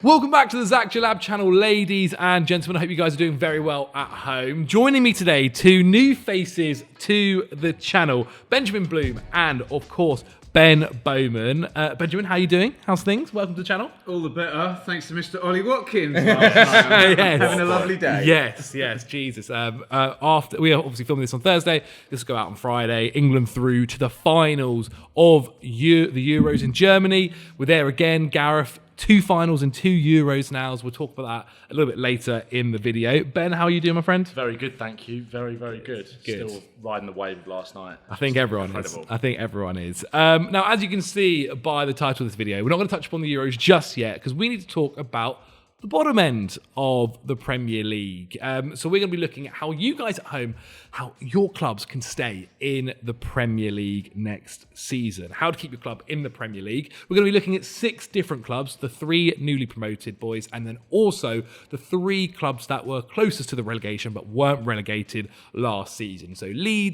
Welcome back to the Djellab channel, ladies and gentlemen. I hope you guys are doing very well at home. Joining me today, two new faces to the channel, Benjamin Bloom and, of course, Ben Bowman. Benjamin, how are you doing? How's things? Welcome to the channel. All the better, thanks to Mr. Ollie Watkins last night. Yes. Having a lovely day. Yes, Jesus. After we are obviously filming this on Thursday, this will go out on Friday. England through to the finals of the Euros in Germany. We're there again, Gareth. 2 finals and 2 Euros now, as we'll talk about that a little bit later in the video. Ben, how are you doing, my friend? Very good, thank you. Very, very good. Still riding the wave of last night. I think everyone is. Now, as you can see by the title of this video, we're not going to touch upon the Euros just yet because we need to talk about the bottom end of the Premier League. So we're going to be looking at how you guys at home, how your clubs can stay in the Premier League next season. How to keep your club in the Premier League. We're going to be looking at 6 different clubs, the 3 newly promoted boys, and then also the 3 clubs that were closest to the relegation but weren't relegated last season. So they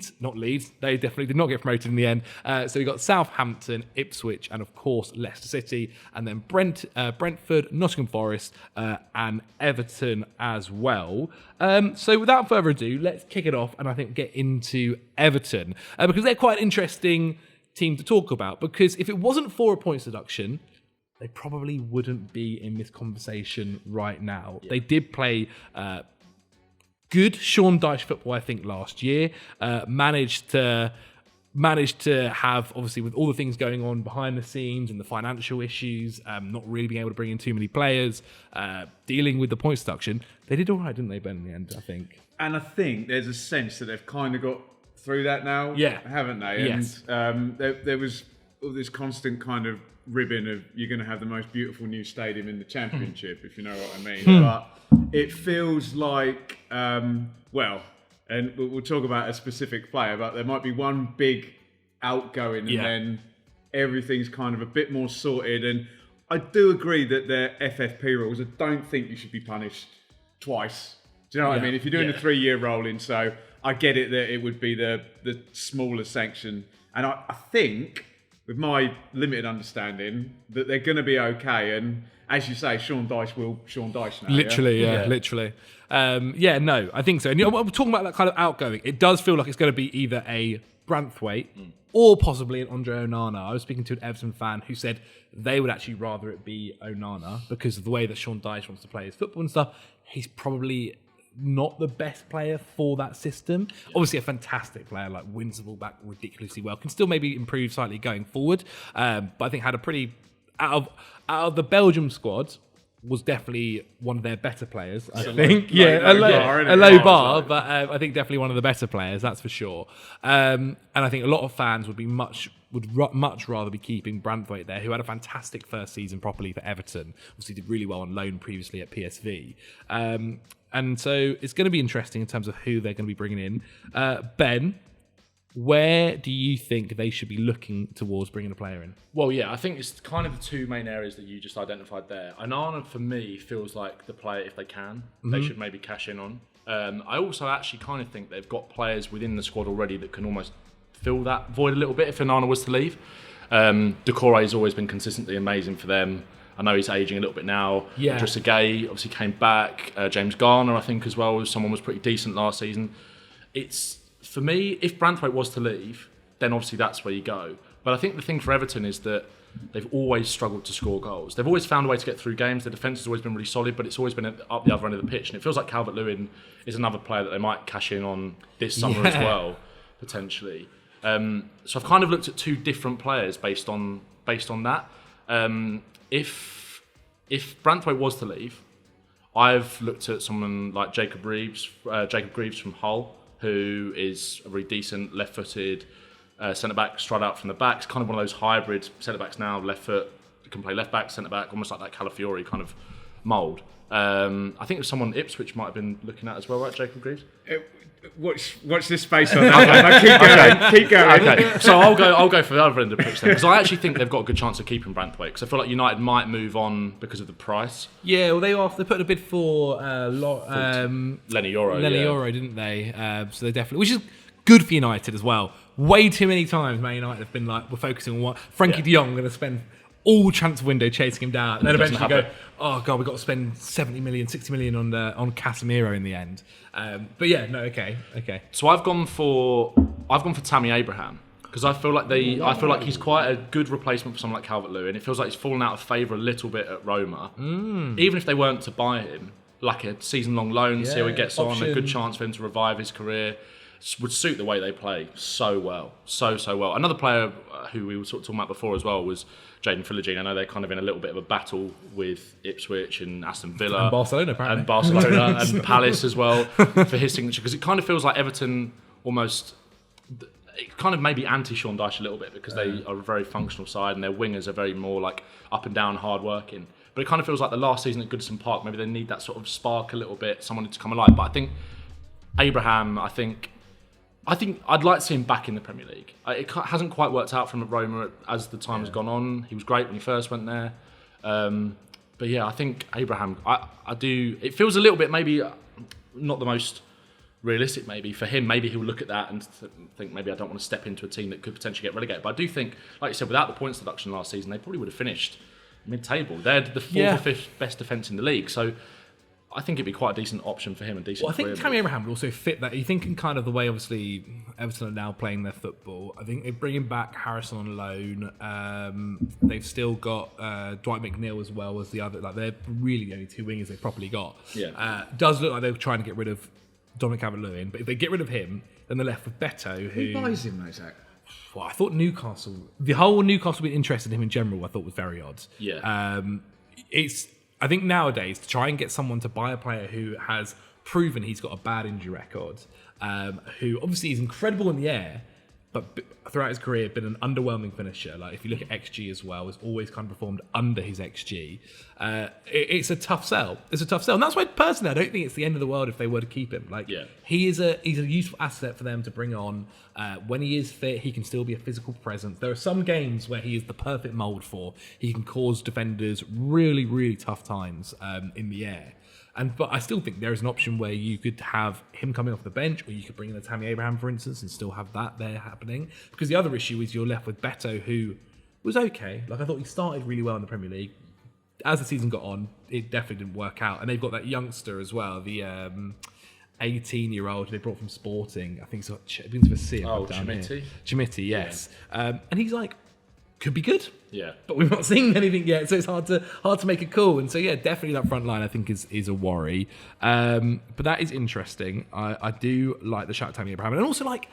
definitely did not get promoted in the end. So we got Southampton, Ipswich, and of course Leicester City, and then Brentford, Nottingham Forest, and Everton as well. So without further ado, let's kick it off and I think get into Everton because they're quite an interesting team to talk about, because if it wasn't for a points deduction, they probably wouldn't be in this conversation right now. Yeah. They did play good Sean Dyche football, I think, last year. Managed to have, obviously, with all the things going on behind the scenes and the financial issues, not really being able to bring in too many players, dealing with the points deduction, they did all right, didn't they, Ben, in the end, I think? And I think there's a sense that they've kind of got through that now, haven't they? Yes. And there was all this constant kind of ribbon of you're going to have the most beautiful new stadium in the Championship, if you know what I mean. But it feels like, and we'll talk about a specific player, but there might be one big outgoing and then everything's kind of a bit more sorted. And I do agree that their FFP rules, I don't think you should be punished twice. Do you know what I mean? If you're doing a 3-year rolling, so I get it that it would be the smaller sanction. And I think, with my limited understanding, that they're going to be okay. And as you say, Sean Dyche now. Literally. I think so. And we're talking about that kind of outgoing. It does feel like it's going to be either a Branthwaite or possibly an Andre Onana. I was speaking to an Everton fan who said they would actually rather it be Onana because of the way that Sean Dyche wants to play his football and stuff. He's probably not the best player for that system. Obviously a fantastic player, like wins the ball back ridiculously well, can still maybe improve slightly going forward. But I think had a pretty, out of the Belgium squad, was definitely one of their better players, I think. A low bar, but I think definitely one of the better players, that's for sure. And I think a lot of fans would much rather be keeping Branthwaite there, who had a fantastic first season properly for Everton. Obviously did really well on loan previously at PSV. And so it's going to be interesting in terms of who they're going to be bringing in. Ben, where do you think they should be looking towards bringing a player in? Well, I think it's kind of the 2 main areas that you just identified there. Onana, for me, feels like the player, if they can, they should maybe cash in on. I also actually kind of think they've got players within the squad already that can almost fill that void a little bit if Onana was to leave. Decore has always been consistently amazing for them. I know he's ageing a little bit now. Idrissa Gueye obviously came back. James Garner, I think, as well. Someone was pretty decent last season. It's, for me, if Branthwaite was to leave, then obviously that's where you go. But I think the thing for Everton is that they've always struggled to score goals. They've always found a way to get through games. Their defence has always been really solid, but it's always been up the other end of the pitch. And it feels like Calvert-Lewin is another player that they might cash in on this summer as well, potentially. So I've kind of looked at 2 different players based on that. If Branthwaite was to leave, I've looked at someone like Jacob Greaves from Hull, who is a really decent left-footed centre-back, straight out from the back. It's kind of one of those hybrid centre-backs now, left foot, can play left-back, centre-back, almost like that Calafiori kind of mould. I think someone Ipswich might have been looking at as well, right, Jacob Greaves? Watch this space on that one. Keep going. Okay. So I'll go for the other end of the pitch then, because I actually think they've got a good chance of keeping Branthwaite, because I feel like United might move on because of the price. Yeah, well, they put a bid for Lenny Yoro. Yoro, didn't they? So they definitely, which is good for United as well. Way too many times Man United have been like, we're focusing on what Frankie de Jong going to spend all transfer window chasing him down, and then Doesn't eventually go, happen. oh god, we've got to spend 70 million, 60 million on Casemiro in the end. But yeah, no, okay. So I've gone for Tammy Abraham because I feel like he's quite a good replacement for someone like Calvert-Lewin. It feels like he's fallen out of favour a little bit at Roma. Even if they weren't to buy him, like a season-long loan, see how he gets on, a good chance for him to revive his career. Would suit the way they play so well. Another player who we were sort of talking about before as well was Jadon Philogene. I know they're kind of in a little bit of a battle with Ipswich and Aston Villa. And Barcelona, apparently. And Barcelona and Palace as well for his signature. Because it kind of feels like Everton almost... It kind of maybe anti-Sean Dyche a little bit because they are a very functional side and their wingers are very more like up and down, hard working. But it kind of feels like the last season at Goodison Park, maybe they need that sort of spark a little bit, someone to come alive. But I think Abraham, I think I'd like to see him back in the Premier League. It hasn't quite worked out from Roma as the time has gone on. He was great when he first went there. But yeah, I think Abraham, I do... It feels a little bit maybe not the most realistic maybe for him. Maybe he'll look at that and think maybe I don't want to step into a team that could potentially get relegated. But I do think, like you said, without the points deduction last season, they probably would have finished mid-table. They're the fourth or fifth best defence in the league. So I think it'd be quite a decent option for him. I think Tammy Abraham would also fit that. You think in kind of the way, obviously, Everton are now playing their football. I think they're bringing back Harrison on loan. They've still got Dwight McNeil as well as the other. Like they're really the only two wingers they've properly got. Does look like they're trying to get rid of Dominic Calvert-Lewin, but if they get rid of him, then they're left with Beto, who buys him, though, Zach? Well, I thought the whole Newcastle being interested in him in general, I thought was very odd. Yeah. I think nowadays to try and get someone to buy a player who has proven he's got a bad injury record, who obviously is incredible in the air, but throughout his career been an underwhelming finisher. Like if you look at XG as well, has always kind of performed under his XG. It's a tough sell. And that's why personally I don't think it's the end of the world if they were to keep him. He's a useful asset for them to bring on. When he is fit, he can still be a physical presence. There are some games where he is the perfect mould for. He can cause defenders really, really tough times in the air. But I still think there is an option where you could have him coming off the bench, or you could bring in a Tammy Abraham, for instance, and still have that there happening. Because the other issue is you're left with Beto, who was okay. Like I thought he started really well in the Premier League. As the season got on, it definitely didn't work out. And they've got that youngster as well, the 18-year-old they brought from Sporting. I think it's begins with a C. Chimiti, yes. Yeah. And he's like, could be good. Yeah. But we've not seen anything yet, so it's hard to make a call. And so yeah, definitely that front line I think is a worry. But that is interesting. I do like the shout Tammy Abraham. And also like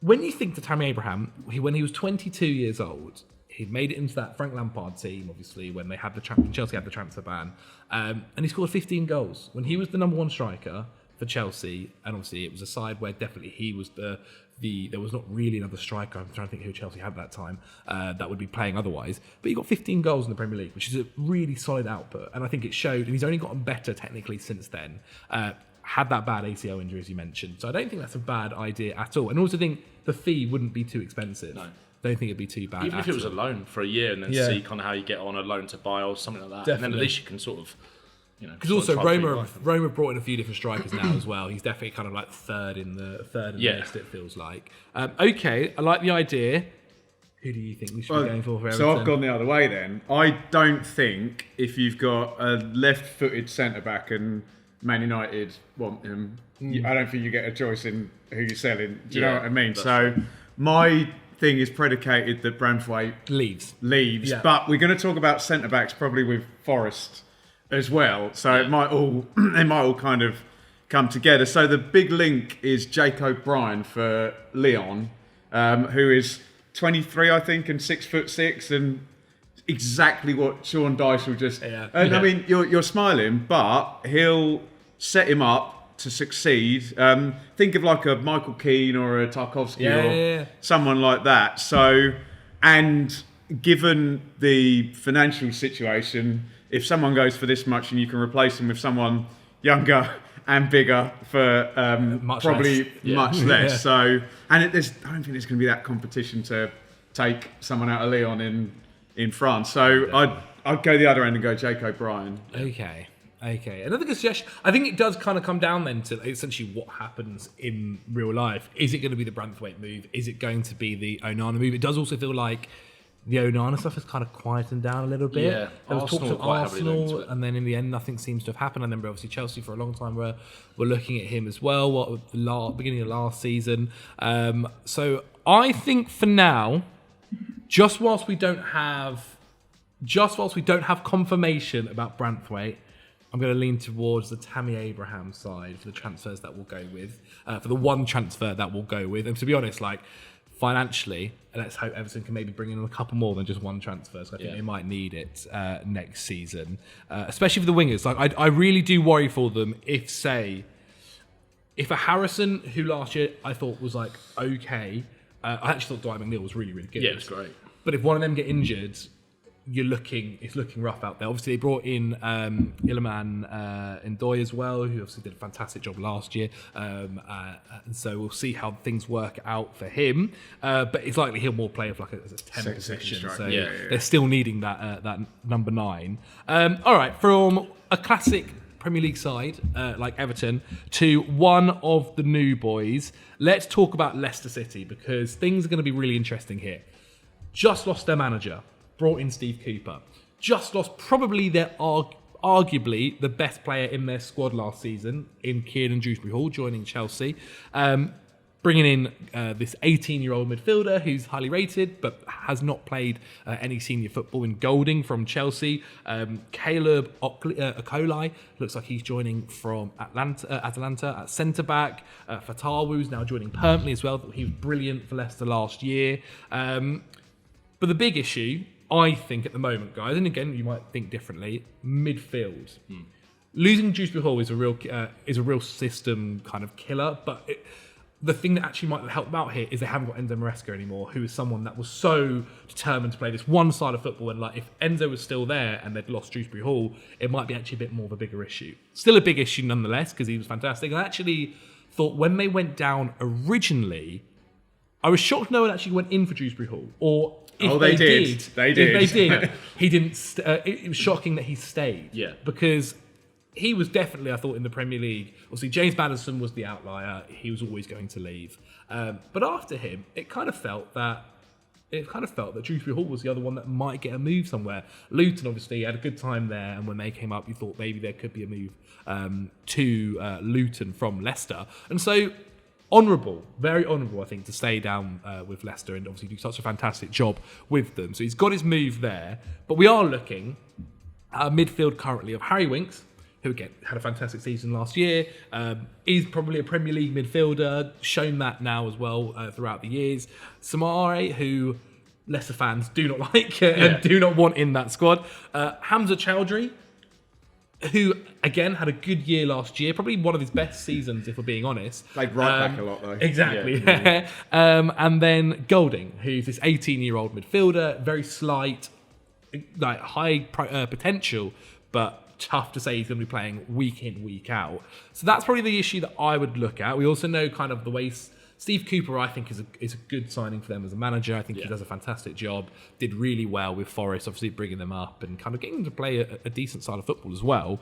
when you think to Tammy Abraham, when he was 22 years old, he'd made it into that Frank Lampard team, obviously, when they had Chelsea had the transfer ban. And he scored 15 goals. When he was the number one striker for Chelsea, and obviously it was a side where definitely he was there was not really another striker. I'm trying to think who Chelsea had at that time that would be playing otherwise. But he got 15 goals in the Premier League, which is a really solid output. And I think it showed, and he's only gotten better technically since then. Had that bad ACL injury, as you mentioned. So I don't think that's a bad idea at all. And I also think the fee wouldn't be too expensive. No. Don't think it'd be too bad. Even if it was a loan for a year and then see kind of how you get on a loan to buy or something like that. Definitely. And then at least you can sort of... Because also Roma brought in a few different strikers now as well. He's definitely kind of like third in the list, it feels like. Okay, I like the idea. Who do you think we should be going for Everton? So I've gone the other way then. I don't think if you've got a left-footed centre-back and Man United want him, I don't think you get a choice in who you're selling. Do you know what I mean? So my thing is predicated that Branthwaite leaves. Yeah. But we're going to talk about centre-backs probably with Forest as well, so it might all kind of come together. So the big link is Jake O'Brien for Lyon, who is 23, I think, and 6'6", and exactly what Sean Dyche will just. I mean, you're smiling, but he'll set him up to succeed. Think of like a Michael Keane or a Tarkowski or someone like that. So, and given the financial situation, if someone goes for this much and you can replace them with someone younger and bigger for much less. So, and I don't think there's going to be that competition to take someone out of Lyon in France. So I'd go the other end and go Jake O'Brien. Okay. Another good suggestion. I think it does kind of come down then to essentially what happens in real life. Is it going to be the Branthwaite move? Is it going to be the Onana move? It does also feel like the Onana stuff has kind of quietened down a little bit. Yeah, There was talks Arsenal of quite heavily linked to Arsenal, it. and then in the end, nothing seems to have happened. And then obviously Chelsea for a long time were looking at him as well. Beginning of last season. So I think for now, just whilst we don't have confirmation about Branthwaite, I'm going to lean towards the Tammy Abraham side for the transfers that we'll go with, for the one transfer that we'll go with. And to be honest, like financially, let's hope Everton can maybe bring in a couple more than just one transfer. So I think they might need it next season, especially for the wingers. Like I really do worry for them if a Harrison, who last year I thought was like okay, I actually thought Dwight McNeil was really, really good. Yeah, it's great. But if one of them get injured, it's looking rough out there. Obviously, they brought in Iliman Ndoye as well, who obviously did a fantastic job last year. And so we'll see how things work out for him. But it's likely he'll more play like as a 10 position. So they're still needing that number 9. All right, from a classic Premier League side like Everton to one of the new boys, let's talk about Leicester City, because things are going to be really interesting here. Just lost their manager. Brought in Steve Cooper. Just lost probably their arguably the best player in their squad last season in Kieran Dewsbury-Hall, joining Chelsea. Bringing in this 18-year-old midfielder who's highly rated but has not played any senior football in Golding from Chelsea. Caleb Okolai looks like he's joining from Atalanta at centre-back. Fatawa's now joining permanently as well. He was brilliant for Leicester last year. But the big issue, I think, at the moment, guys, and again, you might think differently, midfield. Losing Dewsbury-Hall is a real system kind of killer, but the thing that actually might help them out here is they haven't got Enzo Maresca anymore, who is someone that was so determined to play this one side of football, and like if Enzo was still there and they'd lost Dewsbury-Hall, it might be actually a bit more of a bigger issue. Still a big issue nonetheless, because he was fantastic. And I actually thought when they went down originally, I was shocked no one actually went in for Dewsbury-Hall, or if they did. If they did, he didn't. It was shocking that he stayed. Yeah. Because he was definitely, I thought, in the Premier League. Obviously, James Maddison was the outlier. He was always going to leave. But after him, it kind of felt that Dewsbury-Hall was the other one that might get a move somewhere. Luton obviously had a good time there, and when they came up, you thought maybe there could be a move to Luton from Leicester. And so, very honourable, I think, to stay down with Leicester and obviously do such a fantastic job with them. So he's got his move there. But we are looking at a midfield currently of Harry Winks, who again had a fantastic season last year. He's probably a Premier League midfielder, shown that now as well throughout the years. Samare, who Leicester fans do not like and do not want in that squad. Hamza Chowdhury, who again had a good year last year, probably one of his best seasons if we're being honest. Played right back a lot though. Exactly. And then Golding, who's this 18-year-old midfielder, very slight, like high potential, but tough to say he's going to be playing week in, week out. So that's probably the issue that I would look at. We also know kind of the way Steve Cooper, I think, is a good signing for them as a manager. I think he does a fantastic job. Did really well with Forest, obviously bringing them up and kind of getting them to play a decent side of football as well.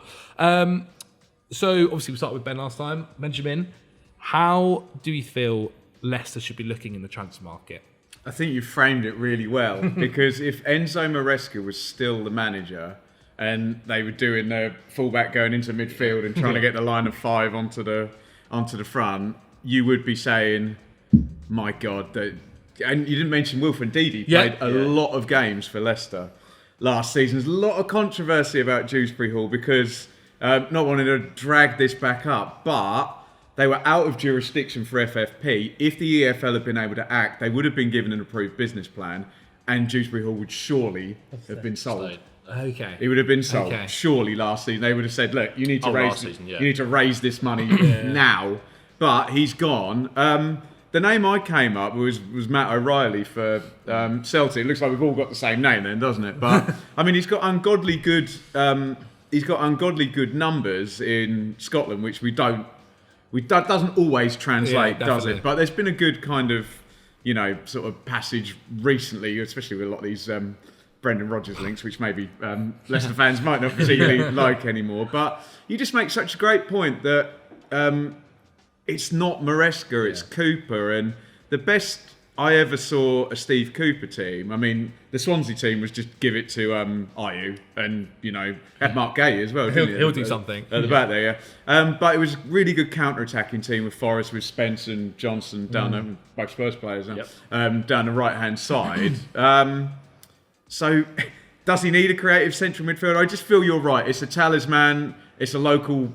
So obviously we started with Ben last time. Benjamin, how do you feel Leicester should be looking in the transfer market? I think you framed it really well, because if Enzo Maresca was still the manager and they were doing the fullback going into midfield and trying to get the line of 5 onto the front, you would be saying, my God. And you didn't mention Wilfred Ndidi played a lot of games for Leicester last season. There's a lot of controversy about Dewsbury-Hall because not wanting to drag this back up, but they were out of jurisdiction for FFP. If the EFL had been able to act, they would have been given an approved business plan, and Dewsbury-Hall would surely have been sold. Okay. He would have been sold surely last season. They would have said, "Look, you need to raise this money now." But he's gone. The name I came up was Matt O'Reilly for Celtic. It looks like we've all got the same name then, doesn't it? But I mean, he's got ungodly good. He's got ungodly good numbers in Scotland, which doesn't always translate, does it? But there's been a good kind of, sort of passage recently, especially with a lot of these Brendan Rodgers links, which maybe Leicester fans might not particularly like anymore. But you just make such a great point that it's not Maresca, it's Cooper, and the best I ever saw a Steve Cooper team, I mean, the Swansea team was just give it to Ayew and, had Mark Gay as well, didn't he? He'll do something. At the back there, yeah. But it was a really good counter-attacking team with Forest, with Spence and Johnson down, both Spurs players, down the right-hand side. So, does he need a creative central midfielder? I just feel you're right. It's a talisman. It's a local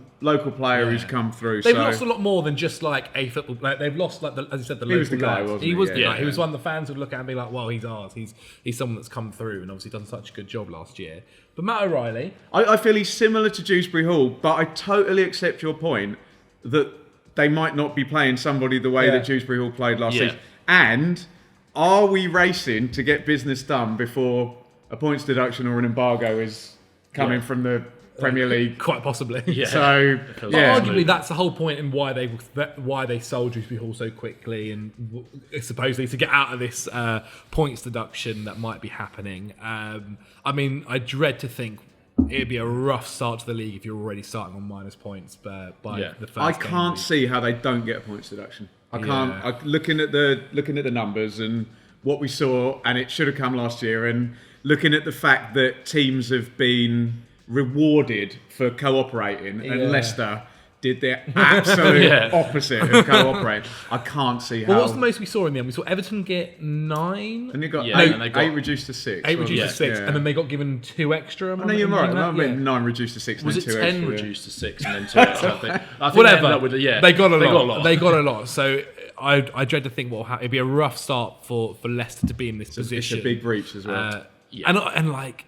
player who's come through. They've lost a lot more than just like a football player. They've lost, like as you said, the local was the guy, lads. wasn't He he? was the Yeah. guy. He was one the fans would look at and be like, "Well, he's ours. He's someone that's come through and obviously done such a good job last year." But Matt O'Reilly, I feel he's similar to Dewsbury Hall, but I totally accept your point that they might not be playing somebody the way that Dewsbury Hall played last season. And are we racing to get business done before a points deduction or an embargo is coming from the Premier League? quite possibly. Yeah. So, But arguably, that's the whole point in why they sold Dewsbury Hall so quickly, and supposedly to get out of this points deduction that might be happening. I mean, I dread to think it'd be a rough start to the league if you're already starting on minus points by the first. I game can't week. see how they don't get a points deduction. I can't. Looking at the numbers and what we saw, and it should have come last year, and looking at the fact that teams have been rewarded for cooperating, and Leicester did the absolute opposite of cooperating. I can't see how. Well, what's the most we saw in the end? We saw Everton get 9. And they got and eight reduced to 6. 8 reduced to 6, Yeah. and then they got given 2 extra. No, you're right. I mean, 9 reduced to 6. Was and it then 2 10 extra, reduced to 6 and then 2 extra? I think Whatever. They ended up with They got a lot. They got a lot. So I dread to think what will happen. It'd be a rough start for Leicester to be in this position. It's a big breach as well. And like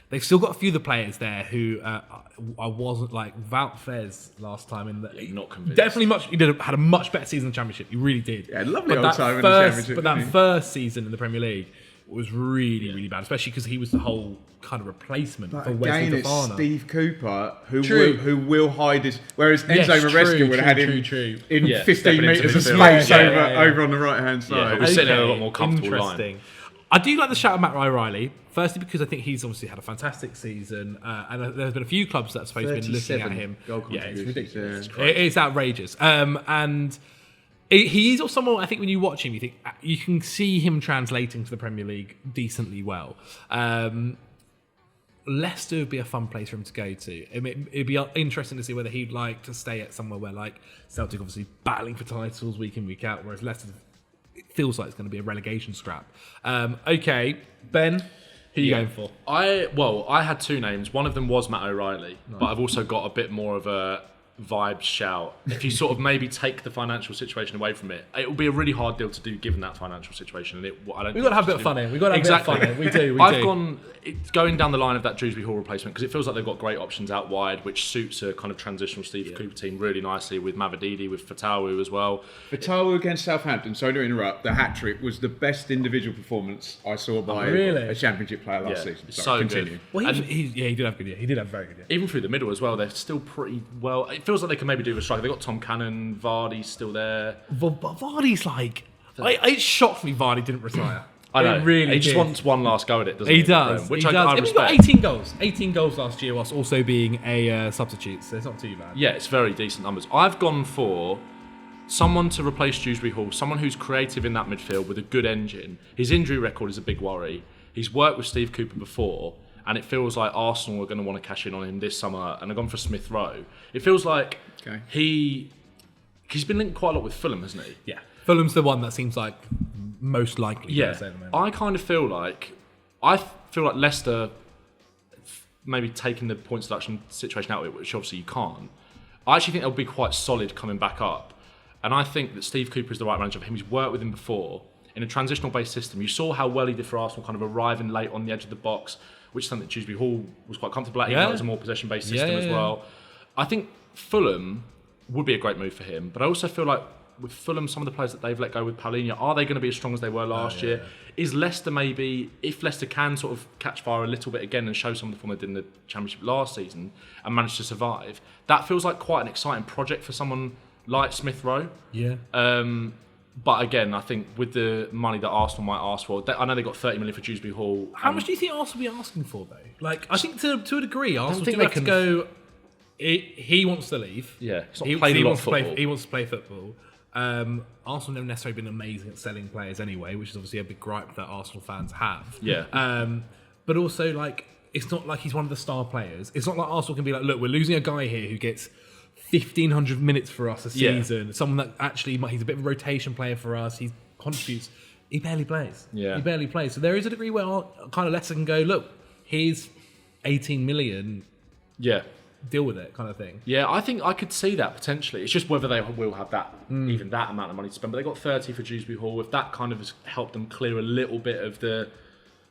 they've still got a few of the players there who I wasn't like Wout Fez last time in the not convinced. Definitely had a much better season in the Championship. He really did. Yeah, lovely But old that time in the first- Championship, But that didn't he? first season in the Premier League was really bad, especially because he was the whole kind of replacement for Wesley Again, it's Fofana. Steve Cooper True. who will hide his. Whereas Yes, Enzo Maresca true, would have had true, him true. in Yeah, 15 stepping into metres of midfield. space Yeah, over on the right hand side. we're sitting in a lot more comfortable line. Interesting. I do like the shout of Matt O'Reilly. Firstly, because I think he's obviously had a fantastic season, and there's been a few clubs that have supposed to be looking at him. goal Yeah, it's contributions, ridiculous. yeah. It's outrageous. And he is also someone, I think when you watch him, you think you can see him translating to the Premier League decently well. Leicester would be a fun place for him to go to. It'd be interesting to see whether he'd like to stay at somewhere where, like, Celtic obviously battling for titles week in, week out, whereas Leicester it feels like it's going to be a relegation scrap. Okay, Ben, who are you going for? I had 2 names. One of them was Matt O'Reilly, but I've also got a bit more of a vibe shout. If you sort of maybe take the financial situation away from it, it will be a really hard deal to do given that financial situation. And We've got to have a bit of fun here. We've got to have Exactly. a bit of fun here. We do. I've gone going down the line of that Dewsbury Hall replacement because it feels like they've got great options out wide, which suits a kind of transitional Steve Cooper team really nicely with Mavididi, with Fatawu as well. Fatawu against Southampton, sorry to interrupt, the hat-trick was the best individual performance I saw by a Championship player last season. So continue. good. Well, he did have a good year. He did have a very good year. Even through the middle as well, they're still pretty well. It feels like they can maybe do a striker. They've got Tom Cannon, Vardy's still there. But Vardy's like... It shocked me Vardy didn't retire. I know. It really he just did. wants one last go at it, doesn't he? He does. Which he I does. He got respect. 18 goals. 18 goals last year whilst also being a substitute, so it's not too bad. Yeah, it's very decent numbers. I've gone for someone to replace Dewsbury Hall, someone who's creative in that midfield with a good engine. His injury record is a big worry. He's worked with Steve Cooper before, and it feels like Arsenal are going to want to cash in on him this summer, and I've gone for Smith Rowe. It feels like he's been linked quite a lot with Fulham, hasn't he? Yeah. Fulham's the one that seems like most likely. Yeah, at the moment. I kind of feel like Leicester maybe taking the points deduction situation out of it, which obviously you can't. I actually think they'll be quite solid coming back up, and I think that Steve Cooper is the right manager for him. He's worked with him before in a transitional based system. You saw how well he did for Arsenal, kind of arriving late on the edge of the box, which is something that Dewsbury Hall was quite comfortable at. Even though it was a more possession based system as well. I think Fulham would be a great move for him, but I also feel like with Fulham, some of the players that they've let go with Paulinho, are they going to be as strong as they were last year? Is Leicester maybe, if Leicester can sort of catch fire a little bit again and show some of the form they did in the Championship last season and manage to survive, that feels like quite an exciting project for someone like Smith Rowe. Yeah. But again, I think with the money that Arsenal might ask for, I know they got 30 million for Dewsbury Hall. How much do you think Arsenal will be asking for, though? Like, I think to a degree, Arsenal think do they have to can- go... He wants to leave. Yeah, he's not played a lot of football. He wants to play football. Arsenal never necessarily been amazing at selling players anyway, which is obviously a big gripe that Arsenal fans have. Yeah. But also, like, it's not like he's one of the star players. It's not like Arsenal can be like, look, we're losing a guy here who gets 1,500 minutes for us a season. Someone that actually, he's a bit of a rotation player for us. He contributes. He barely plays. Yeah. He barely plays. So there is a degree where kind of Leicester can go, look, here's 18 million. Yeah. Deal with it, kind of thing. Yeah, I think I could see that potentially. It's just whether they will have that, even that amount of money to spend. But they got 30 for Dewsbury Hall. If that kind of has helped them clear a little bit of the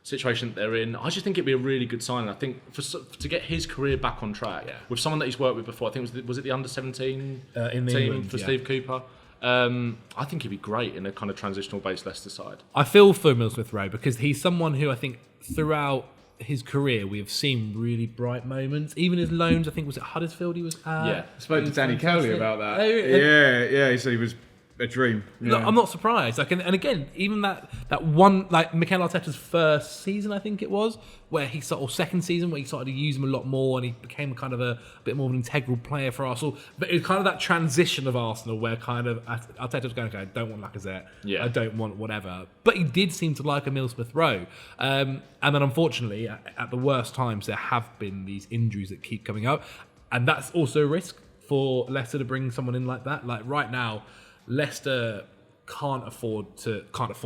situation that they're in, I just think it'd be a really good sign. I think to get his career back on track with someone that he's worked with before. I think was it the under-17 team England, for Steve Cooper. I think he'd be great in a kind of transitional based Leicester side. I feel for Emile Smith-Rowe because he's someone who I think throughout his career we have seen really bright moments. Even his loans, I think, was at Huddersfield he was at. I spoke to Danny Cowley about that. He said he was a dream. Look, I'm not surprised. Like, and again, even that one, like Mikel Arteta's first season, I think it was, where he started, or second season, where he started to use him a lot more, and he became kind of a bit more of an integral player for Arsenal. But it was kind of that transition of Arsenal, where kind of Arteta was going, okay, I don't want Lacazette, I don't want whatever. But he did seem to like Emile Smith-Rowe, and then unfortunately, at the worst times, there have been these injuries that keep coming up, and that's also a risk for Leicester to bring someone in like that. Like right now, Leicester can't afford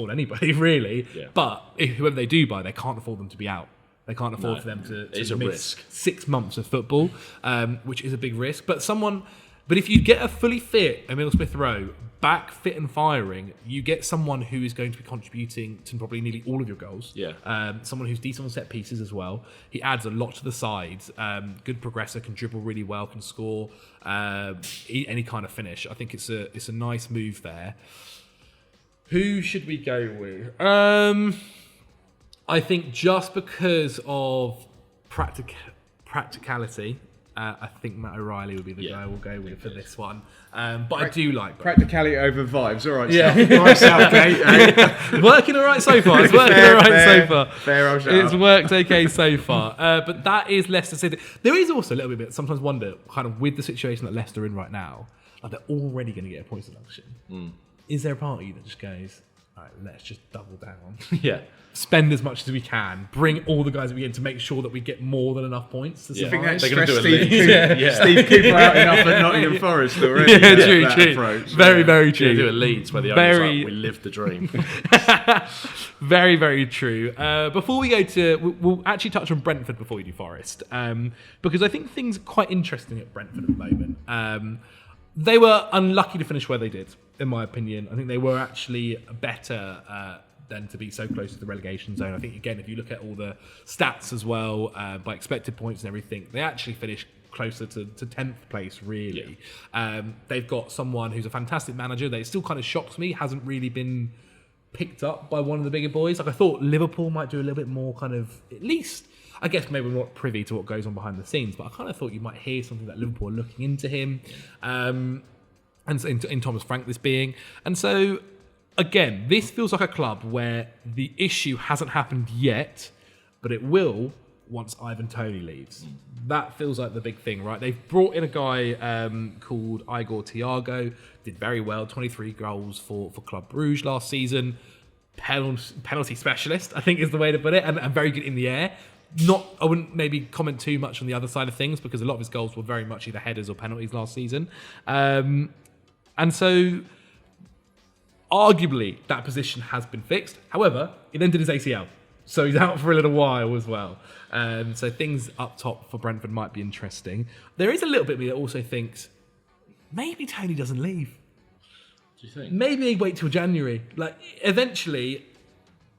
anybody really, but whoever they do buy, they can't afford them to be out. They can't afford for them to miss risk. 6 months of football, which is a big risk. But if you get a fully fit Emile Smith-Rowe back fit and firing, you get someone who is going to be contributing to probably nearly all of your goals. Someone who's decent on set pieces as well. He adds a lot to the side. Good progressor, can dribble really well, can score any kind of finish. I think it's a nice move there. Who should we go with? I think just because of practicality, I think Matt O'Reilly would be the guy we'll go with for this one. But I do like both. Practicality over vibes. All right. Yeah. Southgate. Working all right so far. It's working all right so far. Fair, I'll shut It's up. worked okay so far. But that is Leicester City. There is also a little bit, sometimes wonder, kind of with the situation that Leicester are in right now, like they're already going to get a points deduction. Is there a party that just goes, all right, let's just double down? Spend as much as we can, bring all the guys that we get to make sure that we get more than enough points to I think survive. that They're gonna stressed do a Steve league. Cooper, Steve Cooper out enough at Nottingham Forest already. True. Approach. Very, very true. Do a Leeds where the owner's like, we lived the dream. Very, very true. Before we go to... We'll actually touch on Brentford before we do Forest. Because I think things are quite interesting at Brentford at the moment. They were unlucky to finish where they did, in my opinion. I think they were actually better than to be so close to the relegation zone. I think, again, if you look at all the stats as well, by expected points and everything, they actually finished closer to 10th place, really. They've got someone who's a fantastic manager that still kind of shocks me, hasn't really been picked up by one of the bigger boys. Like, I thought Liverpool might do a little bit more kind of, at least, I guess maybe we're not privy to what goes on behind the scenes, but I kind of thought you might hear something that Liverpool are looking into him. And so in Thomas Frank, this being. And so, again, this feels like a club where the issue hasn't happened yet, but it will once Ivan Toney leaves. That feels like the big thing, right? They've brought in a guy called Igor Thiago, did very well, 23 goals for Club Brugge last season. Penalty specialist, I think is the way to put it, and very good in the air. I wouldn't maybe comment too much on the other side of things because a lot of his goals were very much either headers or penalties last season. And so, arguably, that position has been fixed. However, he then did his ACL. So he's out for a little while as well. So things up top for Brentford might be interesting. There is a little bit of me that also thinks, maybe Toney doesn't leave. Do you think? Maybe they wait till January. Like, eventually,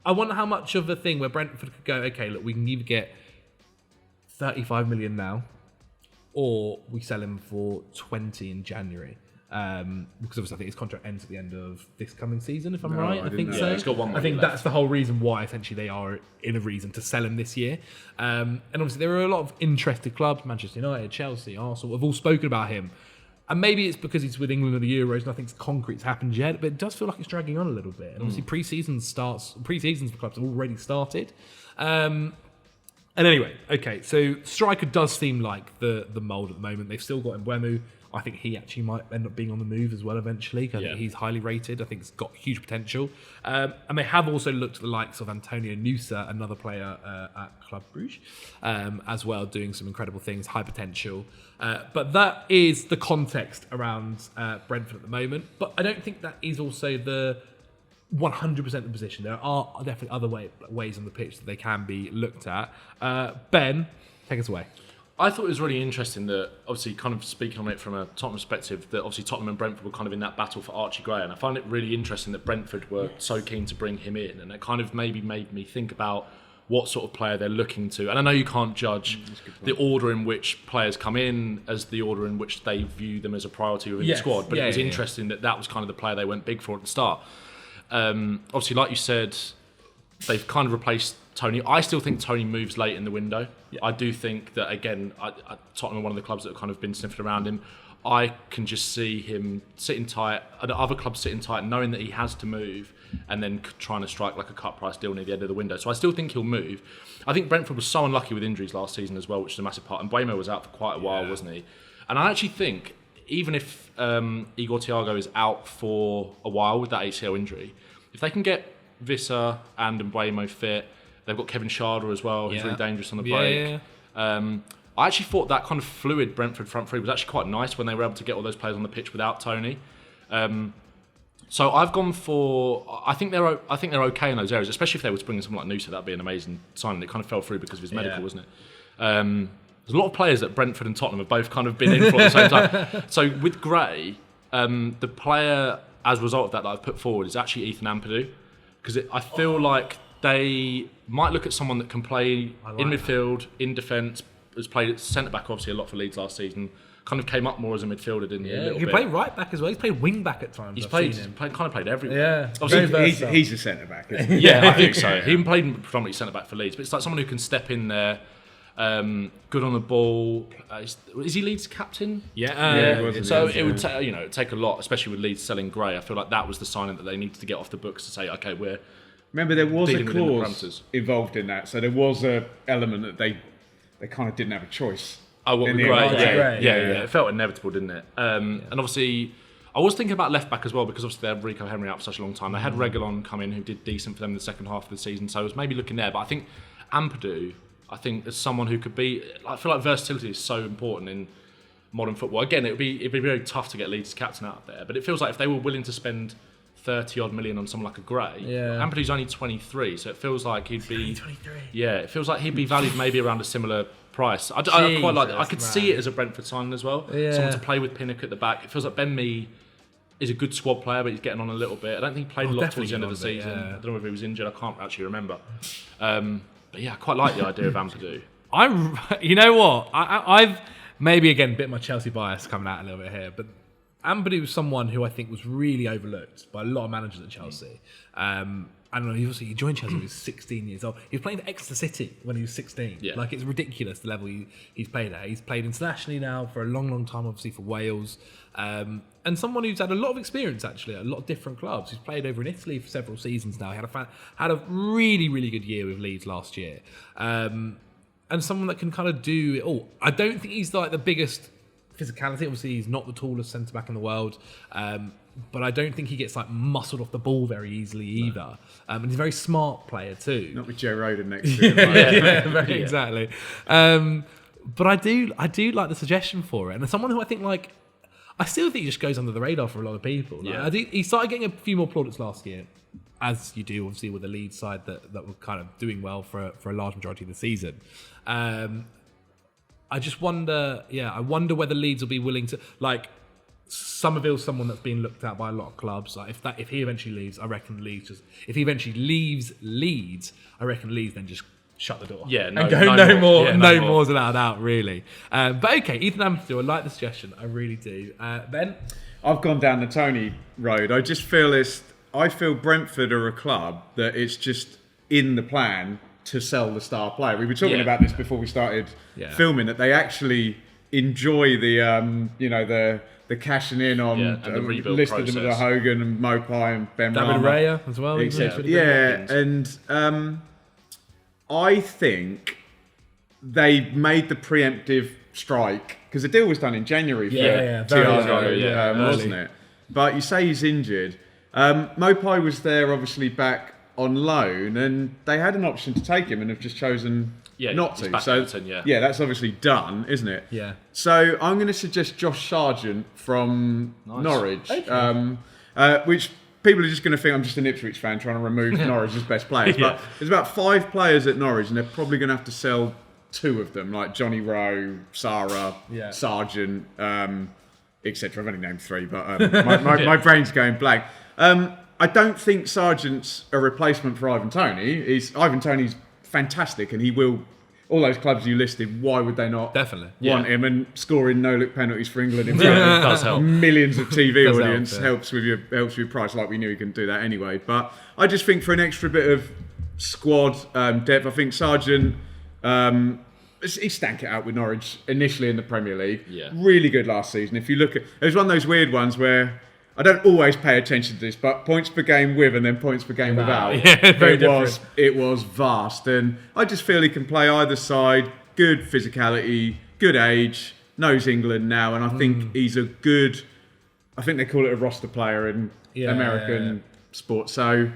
I wonder how much of a thing where Brentford could go, okay, look, we can either get 35 million now, or we sell him for 20 in January. Because obviously I think his contract ends at the end of this coming season, if I'm right. I think so. Yeah, he's got one more I think left. that's the whole reason why essentially they are in a reason to sell him this year. And obviously there are a lot of interested clubs, Manchester United, Chelsea, Arsenal, have all spoken about him. And maybe it's because he's with England and the Euros, nothing's concrete's happened yet, but it does feel like it's dragging on a little bit. And obviously pre-seasons for clubs have already started. And anyway, okay, so striker does seem like the mould at the moment. They've still got Mbeumo. I think he actually might end up being on the move as well eventually. I think he's highly rated. I think it's got huge potential. And they have also looked at the likes of Antonio Nusa, another player at Club Brugge, as well, doing some incredible things, high potential. But that is the context around Brentford at the moment. But I don't think that is also the 100% the position. There are definitely other ways on the pitch that they can be looked at. Ben, take us away. I thought it was really interesting that, obviously, kind of speaking on it from a Tottenham perspective, that obviously Tottenham and Brentford were kind of in that battle for Archie Gray, and I find it really interesting that Brentford were so keen to bring him in, and it kind of maybe made me think about what sort of player they're looking to. And I know you can't judge the order in which players come in as the order in which they view them as a priority within the squad, but it was interesting that was kind of the player they went big for at the start. Obviously, like you said, they've kind of replaced Tony. I still think Tony moves late in the window. Yeah. I do think that, again, Tottenham are one of the clubs that have kind of been sniffing around him. I can just see him sitting tight, and other clubs sitting tight, knowing that he has to move, and then trying to strike like a cut price deal near the end of the window. So I still think he'll move. I think Brentford was so unlucky with injuries last season as well, which is a massive part. And Mbeumo was out for quite a while, wasn't he? And I actually think, even if Igor Thiago is out for a while with that ACL injury, if they can get Visser and Mbeumo fit, they've got Kevin Schade as well, who's really dangerous on the break. I actually thought that kind of fluid Brentford front three was actually quite nice when they were able to get all those players on the pitch without Tony. So I've gone for. I think they're okay in those areas, especially if they were to bring in someone like Nusa. That'd be an amazing signing. It kind of fell through because of his medical, wasn't it? There's a lot of players that Brentford and Tottenham have both kind of been in for at the same time. So with Gray, the player as a result of that I've put forward is actually Ethan Ampadu, because I feel like they might look at someone that can play in midfield, in defence, has played at centre-back obviously a lot for Leeds last season, kind of came up more as a midfielder, didn't he? He played right-back as well. He's played wing-back at times. He's played everywhere. Yeah. Obviously, he's a centre-back, isn't he? Yeah, I think so. He played predominantly centre-back for Leeds, but it's like someone who can step in there, good on the ball. Is he Leeds captain? So it would take a lot, especially with Leeds selling Gray. I feel like that was the signing that they needed to get off the books to say, okay, we're Remember, there was a dealing clause involved in that, so there was a element that they kind of didn't have a choice. Oh, what, with Gray? Yeah. It felt inevitable, didn't it? And obviously, I was thinking about left back as well, because obviously they had Rico Henry out for such a long time. They had Reguilon come in, who did decent for them in the second half of the season, so I was maybe looking there. But I think Ampadu, is someone who could be. I feel like versatility is so important in modern football. Again, it'd be very tough to get Leeds' captain out there, but it feels like if they were willing to spend 30-odd million on someone like a Gray. Ampadu's only 23, so it feels like he'd be. 23. Yeah, it feels like he'd be valued maybe around a similar price. I quite like that. I could see it as a Brentford signing as well. Yeah. Someone to play with Pinnock at the back. It feels like Ben Mee is a good squad player, but he's getting on a little bit. I don't think he played a lot towards the end of the season. I don't know if he was injured. I can't actually remember. But yeah, I quite like the idea of Ampadu. You know what? I've maybe again bit my Chelsea bias coming out a little bit here, but Ampadu was someone who I think was really overlooked by a lot of managers at Chelsea. I don't know, he joined Chelsea when he was 16 years old. He was playing for Leicester City when he was 16. Yeah. Like, it's ridiculous the level he's played at. He's played internationally now for a long, long time, obviously, for Wales. And someone who's had a lot of experience, actually, at a lot of different clubs. He's played over in Italy for several seasons now. He had a really, really good year with Leeds last year. And someone that can kind of do it all. I don't think he's like the biggest physicality. Obviously, he's not the tallest centre-back in the world. But I don't think he gets like muscled off the ball very easily either. And he's a very smart player too. Not with Joe Roden next to him. Exactly. But I do like the suggestion for it. And someone who I think I still think he just goes under the radar for a lot of people. I think he started getting a few more plaudits last year, as you do obviously with the Leeds side that were kind of doing well for a large majority of the season. I just wonder, I wonder whether Leeds will be willing to, Somerville's someone that's being looked at by a lot of clubs. If he eventually leaves, I reckon Leeds if he eventually leaves Leeds, I reckon Leeds then just shut the door. Yeah, no more allowed out, really. But okay, Ethan Ampadu, I like the suggestion, I really do. Ben? I've gone down the Tony road. I just feel Brentford are a club that it's just in the plan to sell the star player. We were talking about this before we started filming, that they actually enjoy the cashing in on and the rebuild listed them as Hogan and Mopai and Ben David Raya as well, etc. And I think they made the preemptive strike because the deal was done in January for Thiago, wasn't it? But you say he's injured. Mopai was there, obviously back on loan, and they had an option to take him and have just chosen not to. So Everton, that's obviously done, isn't it? Yeah. So I'm going to suggest Josh Sargent from Norwich, which people are just going to think I'm just an Ipswich fan trying to remove Norwich's best players. But there's about 5 players at Norwich, and they're probably going to have to sell 2 of them, like Johnny Rowe, Sarah, Sargent, etc. I've only named 3, but my brain's going blank. I don't think Sargent's a replacement for Ivan Toney. Ivan Toney's fantastic, and he will. All those clubs you listed, why would they not want him? And scoring no-look penalties for England in front of millions of TV audience helps with your price. Like we knew he couldn't do that anyway. But I just think for an extra bit of squad depth, I think Sargent. He stank it out with Norwich initially in the Premier League. Yeah. Really good last season. If you look at, it was one of those weird ones where I don't always pay attention to this, but points per game with and then points per game without. It was vast, and I just feel he can play either side. Good physicality, good age, knows England now, and I think he's a good. I think they call it a roster player in American sport. So,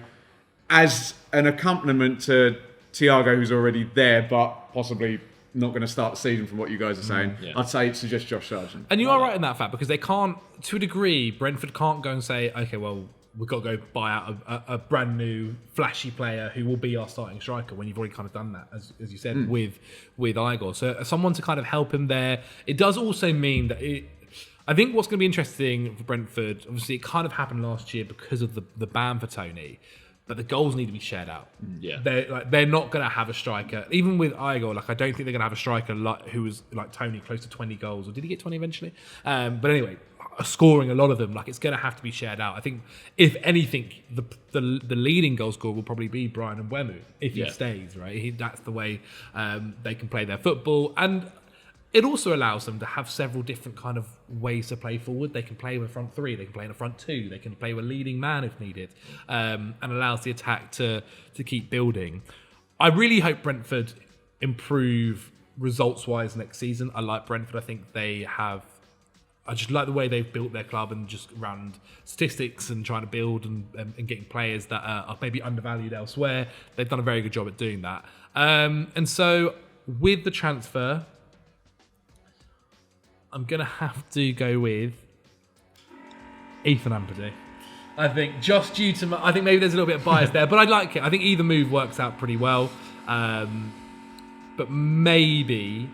as an accompaniment to Thiago, who's already there, but possibly not going to start the season from what you guys are saying, I'd say suggest Josh Sargent. And you are right in that fact, because they can't, to a degree, Brentford can't go and say, okay, well, we've got to go buy out a brand new flashy player who will be our starting striker, when you've already kind of done that, as you said, with Igor. So someone to kind of help him there. It does also mean that I think what's going to be interesting for Brentford, obviously it kind of happened last year because of the ban for Toney, but the goals need to be shared out. Yeah, they're not going to have a striker, even with Igor. Like I don't think they're going to have a striker who was like Toney, close to 20 goals, or did he get 20 eventually? But anyway, scoring a lot of them. Like it's going to have to be shared out. I think if anything, the leading goal scorer will probably be Brian Mbeumo if he stays. Right, that's the way they can play their football, and it also allows them to have several different kind of ways to play forward. They can play with front 3, they can play in a front 2, they can play with a leading man if needed, and allows the attack to keep building. I really hope Brentford improve results-wise next season. I like Brentford. I think they have... I just like the way they've built their club, and just around statistics and trying to build and getting players that are maybe undervalued elsewhere. They've done a very good job at doing that. And so with the transfer, I'm going to have to go with Ethan Ampadu. I think just due to... I think maybe there's a little bit of bias there, but I like it. I think either move works out pretty well. But maybe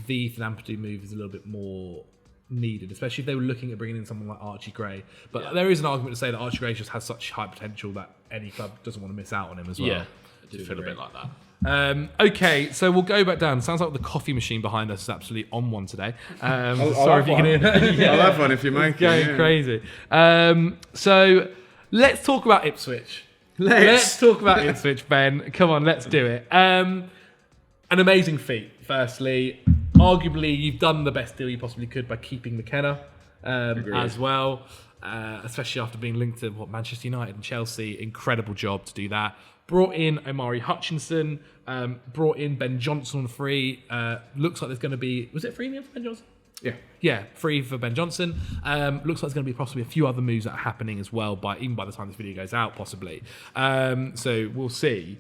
the Ethan Ampadu move is a little bit more needed, especially if they were looking at bringing in someone like Archie Gray. But there is an argument to say that Archie Gray just has such high potential that any club doesn't want to miss out on him as well. Yeah, I do feel a bit like that. Okay, so we'll go back down. Sounds like the coffee machine behind us is absolutely on one today. Sorry if you can hear that. I'll have one if you make it. Going crazy. So let's talk about Ipswich. Let's talk about Ipswich, Ben. Come on, let's do it. An amazing feat, firstly. Arguably, you've done the best deal you possibly could by keeping McKenna as well, especially after being linked to Manchester United and Chelsea. Incredible job to do that. Brought in Omari Hutchinson, brought in Ben Johnson on free. Looks like there's going to be... Was it free for Ben Johnson? Yeah, free for Ben Johnson. Looks like there's going to be possibly a few other moves that are happening as well, even by the time this video goes out, possibly. So we'll see.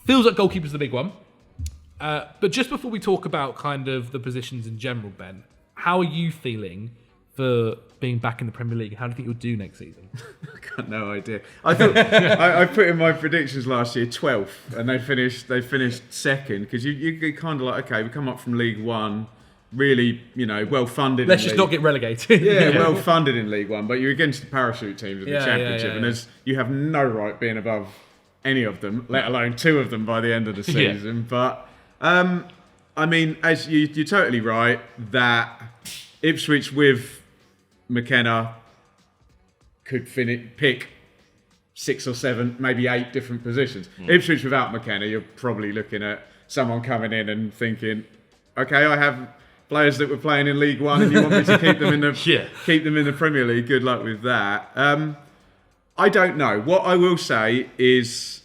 Feels like goalkeeper's the big one. But just before we talk about kind of the positions in general, Ben, how are you feeling for being back in the Premier League? How do you think you'll do next season? I got no idea. I thought I put in my predictions last year 12th, and they finished second, because you kind of like, okay, we come up from League One, really, well funded. Let's just not get relegated. Yeah, well funded in League One, but you're against the parachute teams in the Championship, and you have no right being above any of them, let alone 2 of them by the end of the season. But I mean, as you're totally right that Ipswich with McKenna could pick 6 or 7, maybe 8 different positions. Ipswich without McKenna, you're probably looking at someone coming in and thinking, okay, I have players that were playing in League One and you want me to keep them in the Premier League. Good luck with that. I don't know. What I will say is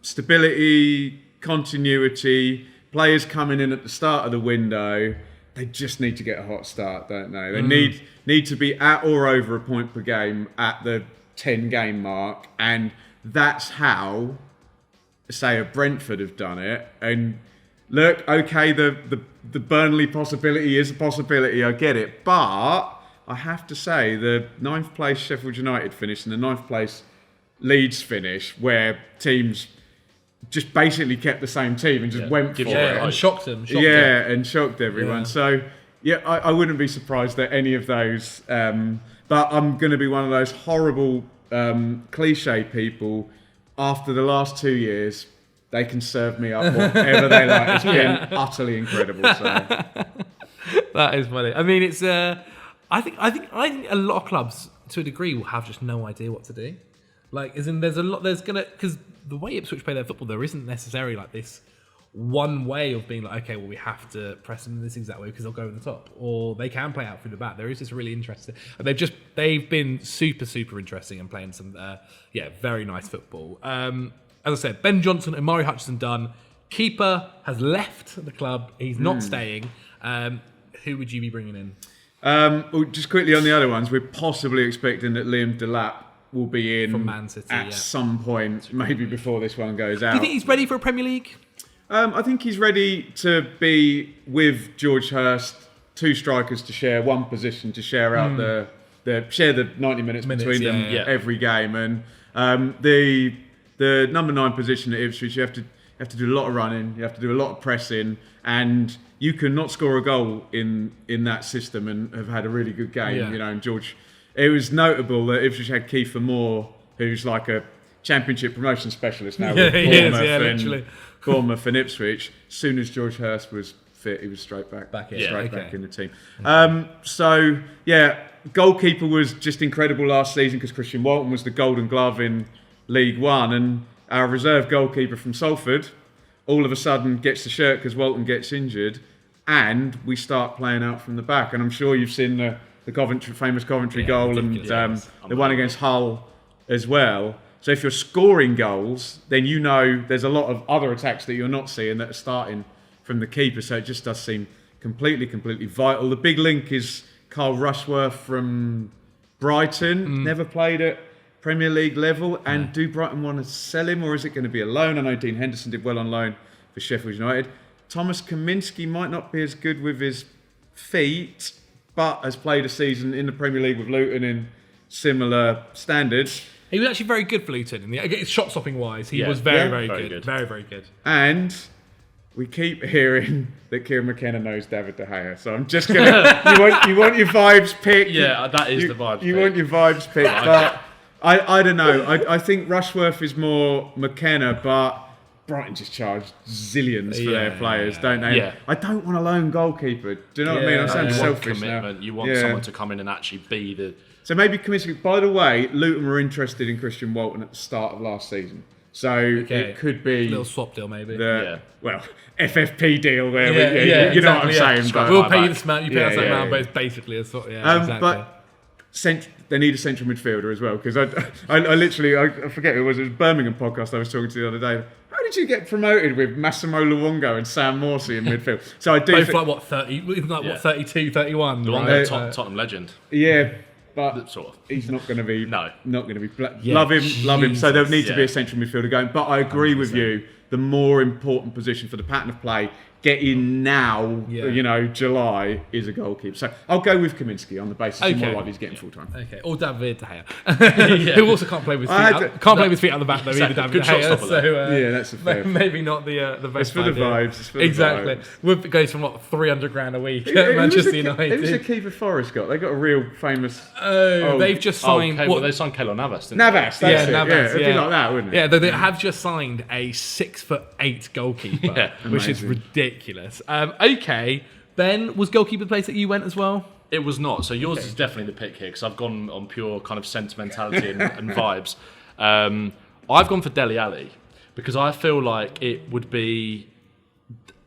stability, continuity, players coming in at the start of the window, they just need to get a hot start, don't they? They need to be at or over a point per game at the 10-game mark, and that's how, say, a Brentford have done it. And look, okay, the Burnley possibility is a possibility, I get it, but I have to say the 9th place Sheffield United finish and the 9th place Leeds finish, where teams just basically kept the same team and just went for it. And shocked them. And shocked everyone. Yeah. So, I wouldn't be surprised at any of those. But I'm going to be one of those horrible cliche people. After the last 2 years, they can serve me up whatever they like. It's been utterly incredible. So. That is funny. I mean, it's. I think a lot of clubs, to a degree, will have just no idea what to do. Like, as in, because the way Ipswich play their football, there isn't necessarily like this one way of being like, okay, well, we have to press them in this exact way because they'll go over the top, or they can play out through the back. There is this really interesting. They've been super, super interesting and playing some, very nice football. As I said, Ben Johnson and Murray Hutchinson done. Keeper has left the club. He's not staying. Who would you be bringing in? Well, just quickly on the other ones, we're possibly expecting that Liam Djellab will be in From Man City, at some point, maybe before this one goes out. Do you think he's ready for a Premier League? I think he's ready to be with George Hurst, 2 strikers to share one position, to share out share the 90 minutes between them every game. And the number 9 position at Ipswich, you have to do a lot of running, you have to do a lot of pressing, and you can not score a goal in that system and have had a really good game. Yeah. And George, it was notable that Ipswich had Kiefer Moore, who's like a championship promotion specialist now with Bournemouth and Ipswich. As soon as George Hurst was fit, he was straight back in the team. Goalkeeper was just incredible last season because Christian Walton was the Golden Glove in League One, and our reserve goalkeeper from Salford all of a sudden gets the shirt because Walton gets injured, and we start playing out from the back. And I'm sure you've seen the famous Coventry goal and the one against Hull as well. So if you're scoring goals, then there's a lot of other attacks that you're not seeing that are starting from the keeper. So it just does seem completely vital. The big link is Carl Rushworth from Brighton. Never played at Premier League level. And do Brighton want to sell him, or is it going to be a loan? I know Dean Henderson did well on loan for Sheffield United. Thomas Kaminski might not be as good with his feet, but has played a season in the Premier League with Luton in similar standards. He was actually very good for Luton. Shot stopping wise, he was very good. Very, very good. And we keep hearing that Kieran McKenna knows David De Gea. So I'm just going to... you want your vibes picked. Yeah, that is the vibes You want your vibes picked. But I don't know. I think Rushworth is more McKenna, but Brighton just charge zillions for their players, don't they? Yeah. I don't want a lone goalkeeper. Do you know what I mean? I'm sounding selfish commitment. now. You want someone to come in and actually be the... So maybe Kaminski. By the way, Luton were interested in Christian Walton at the start of last season. So it could be... A little swap deal, maybe. FFP deal where you know what I'm saying. But we'll pay you this amount, you pay us that amount, but it's basically a sort of... exactly. But they need a central midfielder as well, because I literally, I forget who it was Birmingham podcast I was talking to the other day. How did you get promoted with Massimo Luongo and Sam Morsey in midfield? So I do both like what, 32, 31? Luongo, Tottenham legend. Yeah. But sort of. he's not going to be. No, not going to be. Love him. So there'll need to be a central midfielder going. But I agree 100%. With you. The more important position for the pattern of play, getting now, July, is a goalkeeper. So I'll go with Kaminski on the basis of more likely he's getting full time. Okay, or David De Gea, who also can't play with his feet. Can't play with his feet on the back though. Either David De Gea. So that's a fair. Maybe not the best. It's for the vibes. Exactly. It goes from what, $300,000 a week at Manchester United. Who's the keeper Forest got? They got a real famous. They've just signed. They signed Keylor Navas. Navas. That's it. Navas. It'd be like that, wouldn't it? Yeah, they have just signed a 6'8" goalkeeper, which is ridiculous. Okay, Ben, was goalkeeper the place that you went as well? It was not. So yours is definitely the pick here because I've gone on pure kind of sentimentality and vibes. I've gone for Dele Alli because I feel like it would be.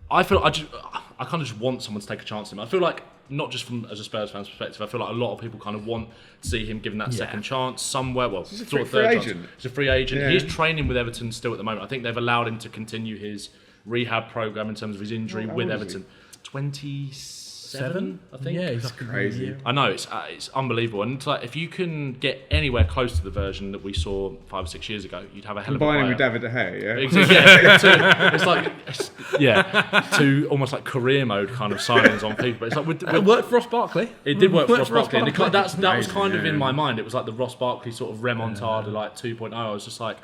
I kind of just want someone to take a chance on him. I feel like not just from as a Spurs fan's perspective. I feel like a lot of people kind of want to see him given that second chance somewhere. Well, he's a free agent. He's a free agent. Yeah. He's training with Everton still at the moment. I think they've allowed him to continue his rehab program in terms of his injury with old is Everton. 27, I think. Yeah, he's crazy. I know, it's unbelievable. And it's like, if you can get anywhere close to the version that we saw 5 or 6 years ago, you'd have a hell of a player. Combining with David De Gea, yeah? Two almost like career mode kind of signings on people. But it's like It worked for Ross Barkley. it did work for Ross Ross Barkley. And Barkley. that was kind of Yeah. in my mind. It was like the Ross Barkley sort of remontada, like 2.0. I was just like,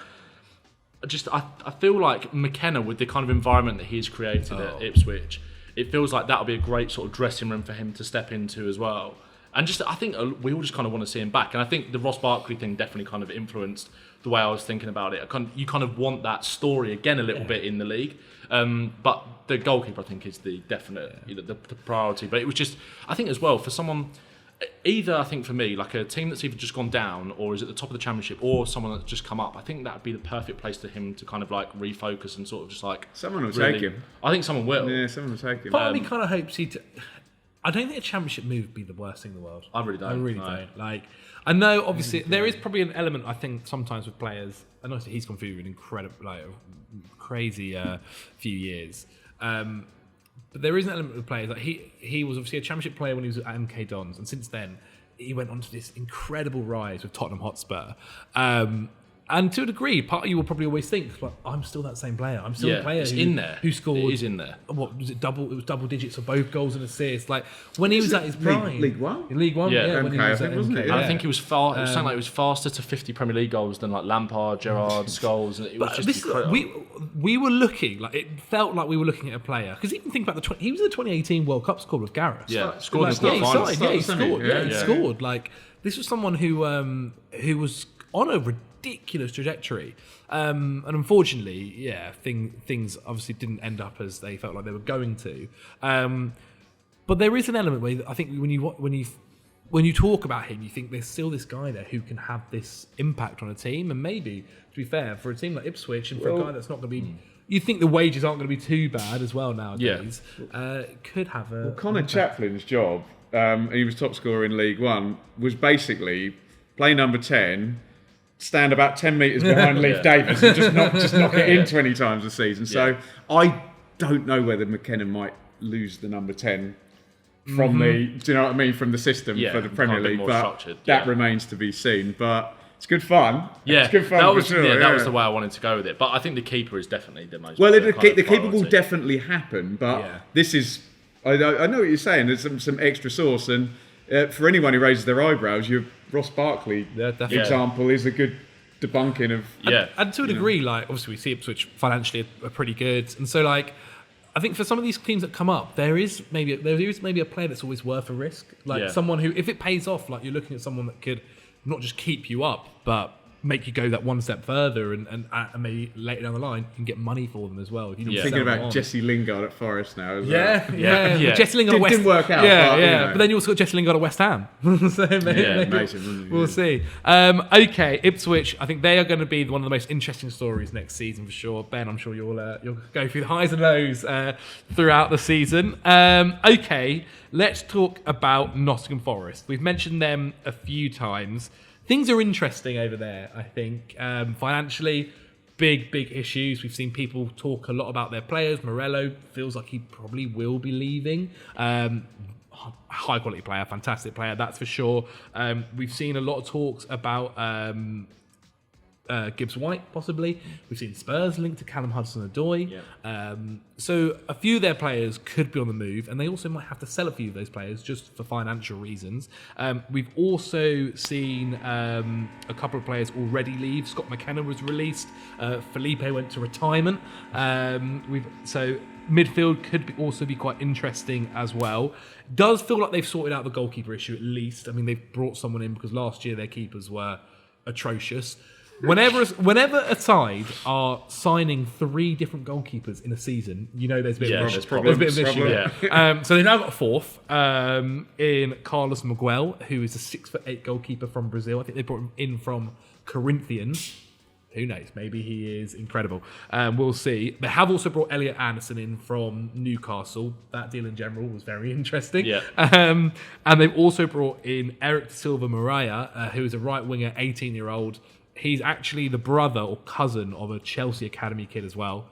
I feel like McKenna, with the kind of environment that he's created at Ipswich, it feels like that'll be a great sort of dressing room for him to step into as well. And I think we all just kind of want to see him back. And I think the Ross Barkley thing definitely kind of influenced the way I was thinking about it. You kind of want that story again a little bit in the league. But the goalkeeper, I think, is the definite the priority. But it was just, I think as well, for someone, either I think for me, like a team that's either just gone down or is at the top of the championship, or someone that's just come up, I think that would be the perfect place for him to kind of like refocus and sort of just like... Someone will really, take him. I think someone will. Yeah, someone will take him. Part of me kind of hopes I don't think a championship move would be the worst thing in the world. I really don't. I really No. don't. Like, I know, obviously, there is probably an element, I think, sometimes with players, and obviously he's gone through an incredible, like, crazy few years. But there is an element with players. Like, he was obviously a championship player when he was at MK Dons, and since then, he went on to this incredible rise with Tottenham Hotspur. And to a degree, part of you will probably always think, like, I'm still that same player. I'm still a player who scored. It is in there. What was it? It was double digits of both goals and assists. Like when he was at his prime, League One? in League One, Yeah. when he MK, was I at think, wasn't MK, it? And yeah. I think he was far. It was something like he was faster to 50 Premier League goals than like Lampard, Gerrard, Scholes. And it was But just incredible. we were looking like it felt like we were looking at a player because even think about he was in the 2018 World Cup squad with Gareth. Yeah, scored in Like, the he final. started, he scored. Yeah, He yeah. scored. Like this was someone who was on a ridiculous trajectory. And unfortunately, things obviously didn't end up as they felt like they were going to. But there is an element where I think when you talk about him, you think there's still this guy there who can have this impact on a team. And maybe, to be fair, for a team like Ipswich and for a guy that's not going to be... You think the wages aren't going to be too bad as well nowadays. Could have a... Well, Connor Chaplin's job, he was top scorer in League One, was basically play number 10, stand about 10 metres behind Leif Davis and just knock it in 20 times a season. So I don't know whether McKenna might lose the number 10 from the, do you know what I mean, from the system for the Premier kind of a bit League, more but structured, that remains to be seen. But it's good fun. Yeah, it's good fun that was for sure. that was the way I wanted to go with it. But I think the keeper is definitely the most. Well, the the keeper will definitely happen, but this is... I know what you're saying. There's some extra sauce, and for anyone who raises their eyebrows, your Ross Barkley example is a good debunking of... And to a degree, like, obviously we see Ipswich financially are pretty good. And so, like, I think for some of these teams that come up, there is maybe a player that's always worth a risk. Like someone who, if it pays off, like you're looking at someone that could not just keep you up, but make you go that one step further and maybe later down the line you can get money for them as well. If you don't Thinking sell them about on. Jesse Lingard at Forest now as well. Yeah. Jesse Lingard at West Didn't work out. Yeah, but, yeah. you know. But then you also got Jesse Lingard at West Ham. So maybe amazing, we'll see. Okay, Ipswich. I think they are going to be one of the most interesting stories next season for sure. Ben, I'm sure you'll go through the highs and lows throughout the season. Okay, let's talk about Nottingham Forest. We've mentioned them a few times. Things are interesting over there, I think. Financially, big issues. We've seen people talk a lot about their players. Morello feels like he probably will be leaving. High quality player, fantastic player, that's for sure. We've seen a lot of talks about Gibbs White, possibly. We've seen Spurs linked to Callum Hudson-Odoi. So a few of their players could be on the move, and they also might have to sell a few of those players just for financial reasons. We've also seen a couple of players already leave. Scott McKenna was released. Felipe went to retirement. So midfield could also be quite interesting as well. Does feel like they've sorted out the goalkeeper issue at least. I mean, they've brought someone in because last year their keepers were atrocious. Whenever a side are signing 3 different goalkeepers in a season, you know there's a bit of an issue. Yeah. So they've now got a fourth in Carlos Miguel, who is a 6'8" goalkeeper from Brazil. I think they brought him in from Corinthians. Who knows? Maybe he is incredible. We'll see. They have also brought Elliot Anderson in from Newcastle. That deal in general was very interesting. Yeah. And they've also brought in Eric Silva Moraia, who is a right winger, 18-year-old. He's actually the brother or cousin of a Chelsea Academy kid as well.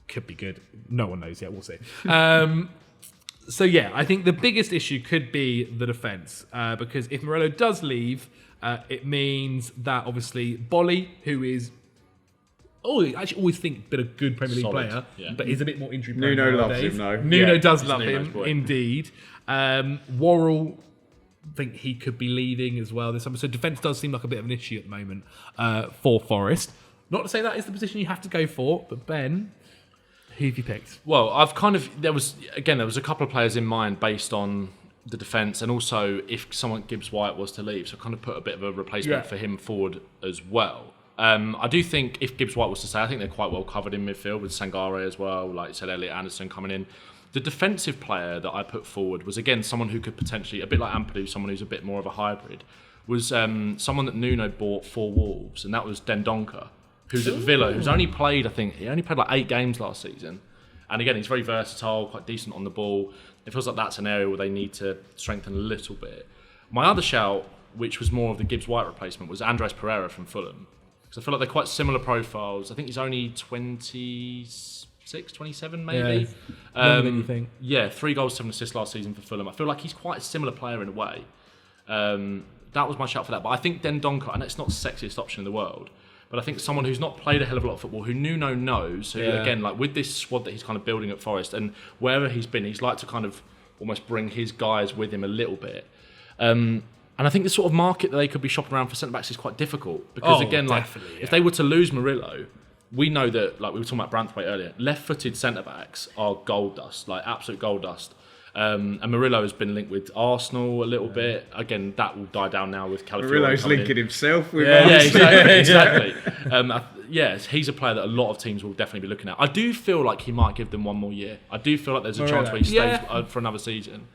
could be good. No one knows yet. We'll see. So yeah, I think the biggest issue could be the defence because if Murillo does leave, it means that obviously Bolly, who is I actually always think been a good Premier League player, but is a bit more injury prone. Nuno loves nowadays. him, though. Nuno does love Nuno's him, boy. indeed. Worrell, I think he could be leaving as well this summer. So defence does seem like a bit of an issue at the moment for Forest. Not to say that is the position you have to go for, but Ben, who have you picked? Well, there was a couple of players in mind based on the defence, and also if someone Gibbs White was to leave, so I kind of put a bit of a replacement for him forward as well. I do think if Gibbs White was to stay, I think they're quite well covered in midfield with Sangare as well, like you said, Elliot Anderson coming in. The defensive player that I put forward was again someone who could potentially, a bit like Ampadu, someone who's a bit more of a hybrid, was someone that Nuno bought for Wolves, and that was Dendoncker, who's at Villa, who's only played, I think, he only played like 8 games last season. And again, he's very versatile, quite decent on the ball. It feels like that's an area where they need to strengthen a little bit. My other shout, which was more of the Gibbs White replacement, was Andres Pereira from Fulham. Because I feel like they're quite similar profiles. I think he's only 26, 27 maybe. Younger than you think. Yeah, 3 goals, 7 assists last season for Fulham. I feel like he's quite a similar player in a way. That was my shout for that. But I think Dendoncker, and it's not the sexiest option in the world, but I think someone who's not played a hell of a lot of football, who Nuno knows, who again, like with this squad that he's kind of building at Forest, and wherever he's been, he's like to kind of almost bring his guys with him a little bit. And I think the sort of market that they could be shopping around for centre-backs is quite difficult. Because again, like if they were to lose Murillo, we know that, like we were talking about Branthwaite earlier, left-footed centre-backs are gold dust, like absolute gold dust. And Murillo has been linked with Arsenal a little bit. Again, that will die down now with Calafiori. Murillo's linking himself with exactly. He's a player that a lot of teams will definitely be looking at. I do feel like he might give them one more year. I do feel like there's a chance where he stays for another season.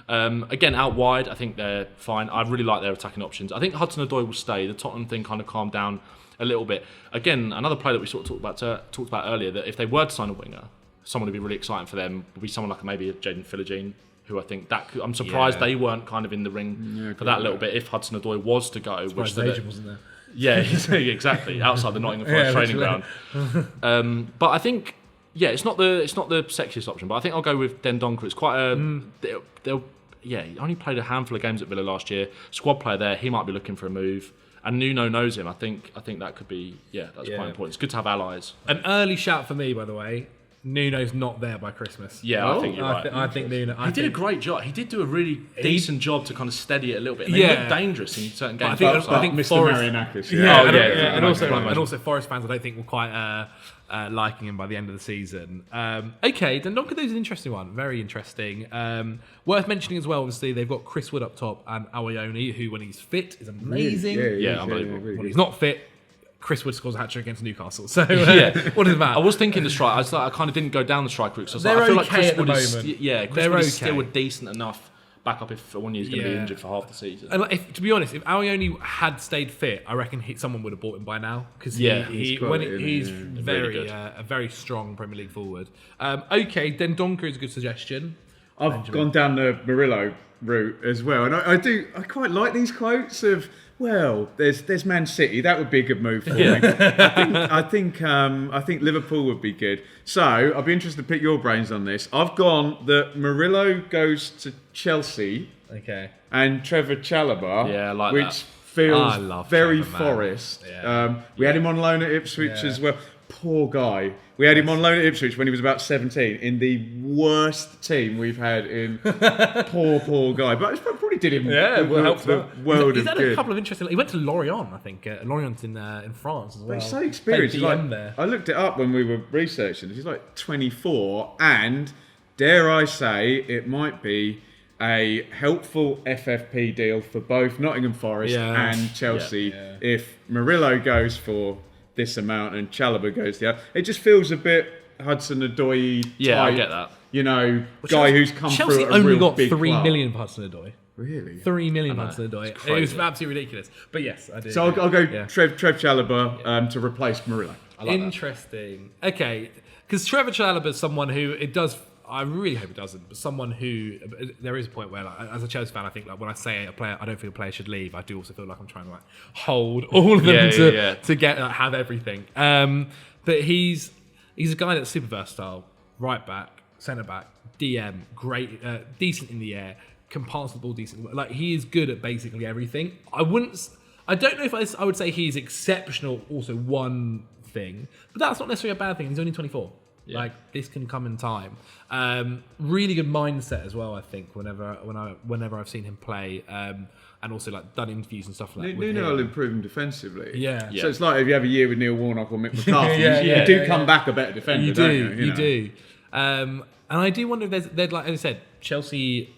Again, out wide, I think they're fine. I really like their attacking options. I think Hudson-Odoi will stay. The Tottenham thing kind of calmed down a little bit. Again, another player that we sort of talked about earlier, that if they were to sign a winger, someone who'd be really exciting for them would be someone like maybe a Jaden Philogene, who I think I'm surprised they weren't kind of in the ring for that little bit if Hudson-Odoi was to go. Which wasn't there? Yeah, exactly. Outside the Nottingham Forest training ground. But I think, it's not the sexiest option, but I think I'll go with Dendoncker. It's quite he only played a handful of games at Villa last year. Squad player there, he might be looking for a move. And Nuno knows him. I think that could be, that's quite important. It's good to have allies. An early shout for me, by the way. Nuno's not there by Christmas. Yeah, I think you're right. I think Nuno. He did a great job. He did do a really decent job to kind of steady it a little bit. And they looked dangerous in certain games. I think Mr. Forest, Marianakis. And also Forest fans, I don't think, were quite liking him by the end of the season. Okay, Dendoncker is an interesting one. Very interesting. Worth mentioning as well, obviously, they've got Chris Wood up top and Awayoni, who, when he's fit, is amazing. Unbelievable. Really When he's not fit, Chris Wood scores a hat-trick against Newcastle. So, what is that? I was thinking the strike. I kind of didn't go down the strike route. So I feel okay like Chris at the Wood is, moment. Chris Wood is still a decent enough backup if one year's going to be injured for half the season. And to be honest, if Awayoni had stayed fit, I reckon someone would have bought him by now because he's very a very strong Premier League forward. Okay, Dendoncker is a good suggestion. I've gone down the Murillo route as well, and I quite like these quotes of, well, there's Man City. That would be a good move for me. I think Liverpool would be good. So I'd be interested to pick your brains on this. I've gone that Murillo goes to Chelsea. Okay. And Trevor Chalobah. Yeah, I like which that. feels very Trevor, Forest. Yeah. We had him on loan at Ipswich as well. Poor guy. We had him on loan at Ipswich when he was about 17 in the worst team we've had in poor guy. But it probably did him the world He's of had good. a couple of interesting... He went to Lorient, I think. Lorient's in France as well. But he's so experienced. There. I looked it up when we were researching. He's like 24 and, dare I say, it might be a helpful FFP deal for both Nottingham Forest and Chelsea if Murillo goes for this amount and Chalobah goes the other. It just feels a bit Hudson-Odoi type. Yeah, I get that. Guy who's come Chelsea through a only real got big 3 million million for Hudson-Odoi. Really? 3 million for Hudson-Odoi. It was absolutely ridiculous. But yes, I do. So I'll go Trev Chalobah to replace Murillo. Interesting. Okay, because Trevor Chalobah is someone who I really hope it doesn't, but someone who there is a point where, like, as a Chelsea fan, I think when I say I don't think a player should leave, I do also feel like I'm trying to hold all of them to have everything. But he's He's a guy that's super versatile, right back, centre back, DM, great, decent in the air, can pass the ball decently. Like, he is good at basically everything. I don't know if I would say he's exceptional. Also, one thing, but that's not necessarily a bad thing. He's only 24. Yeah. Like, this can come in time. Really good mindset as well, I think, whenever I've seen him play, and also like done interviews and stuff like that. Nuno will improve him defensively. Yeah. So it's like if you have a year with Neil Warnock or Mick McCarthy, you do come back a better defender, don't you? You do. And I do wonder if there's like I said, Chelsea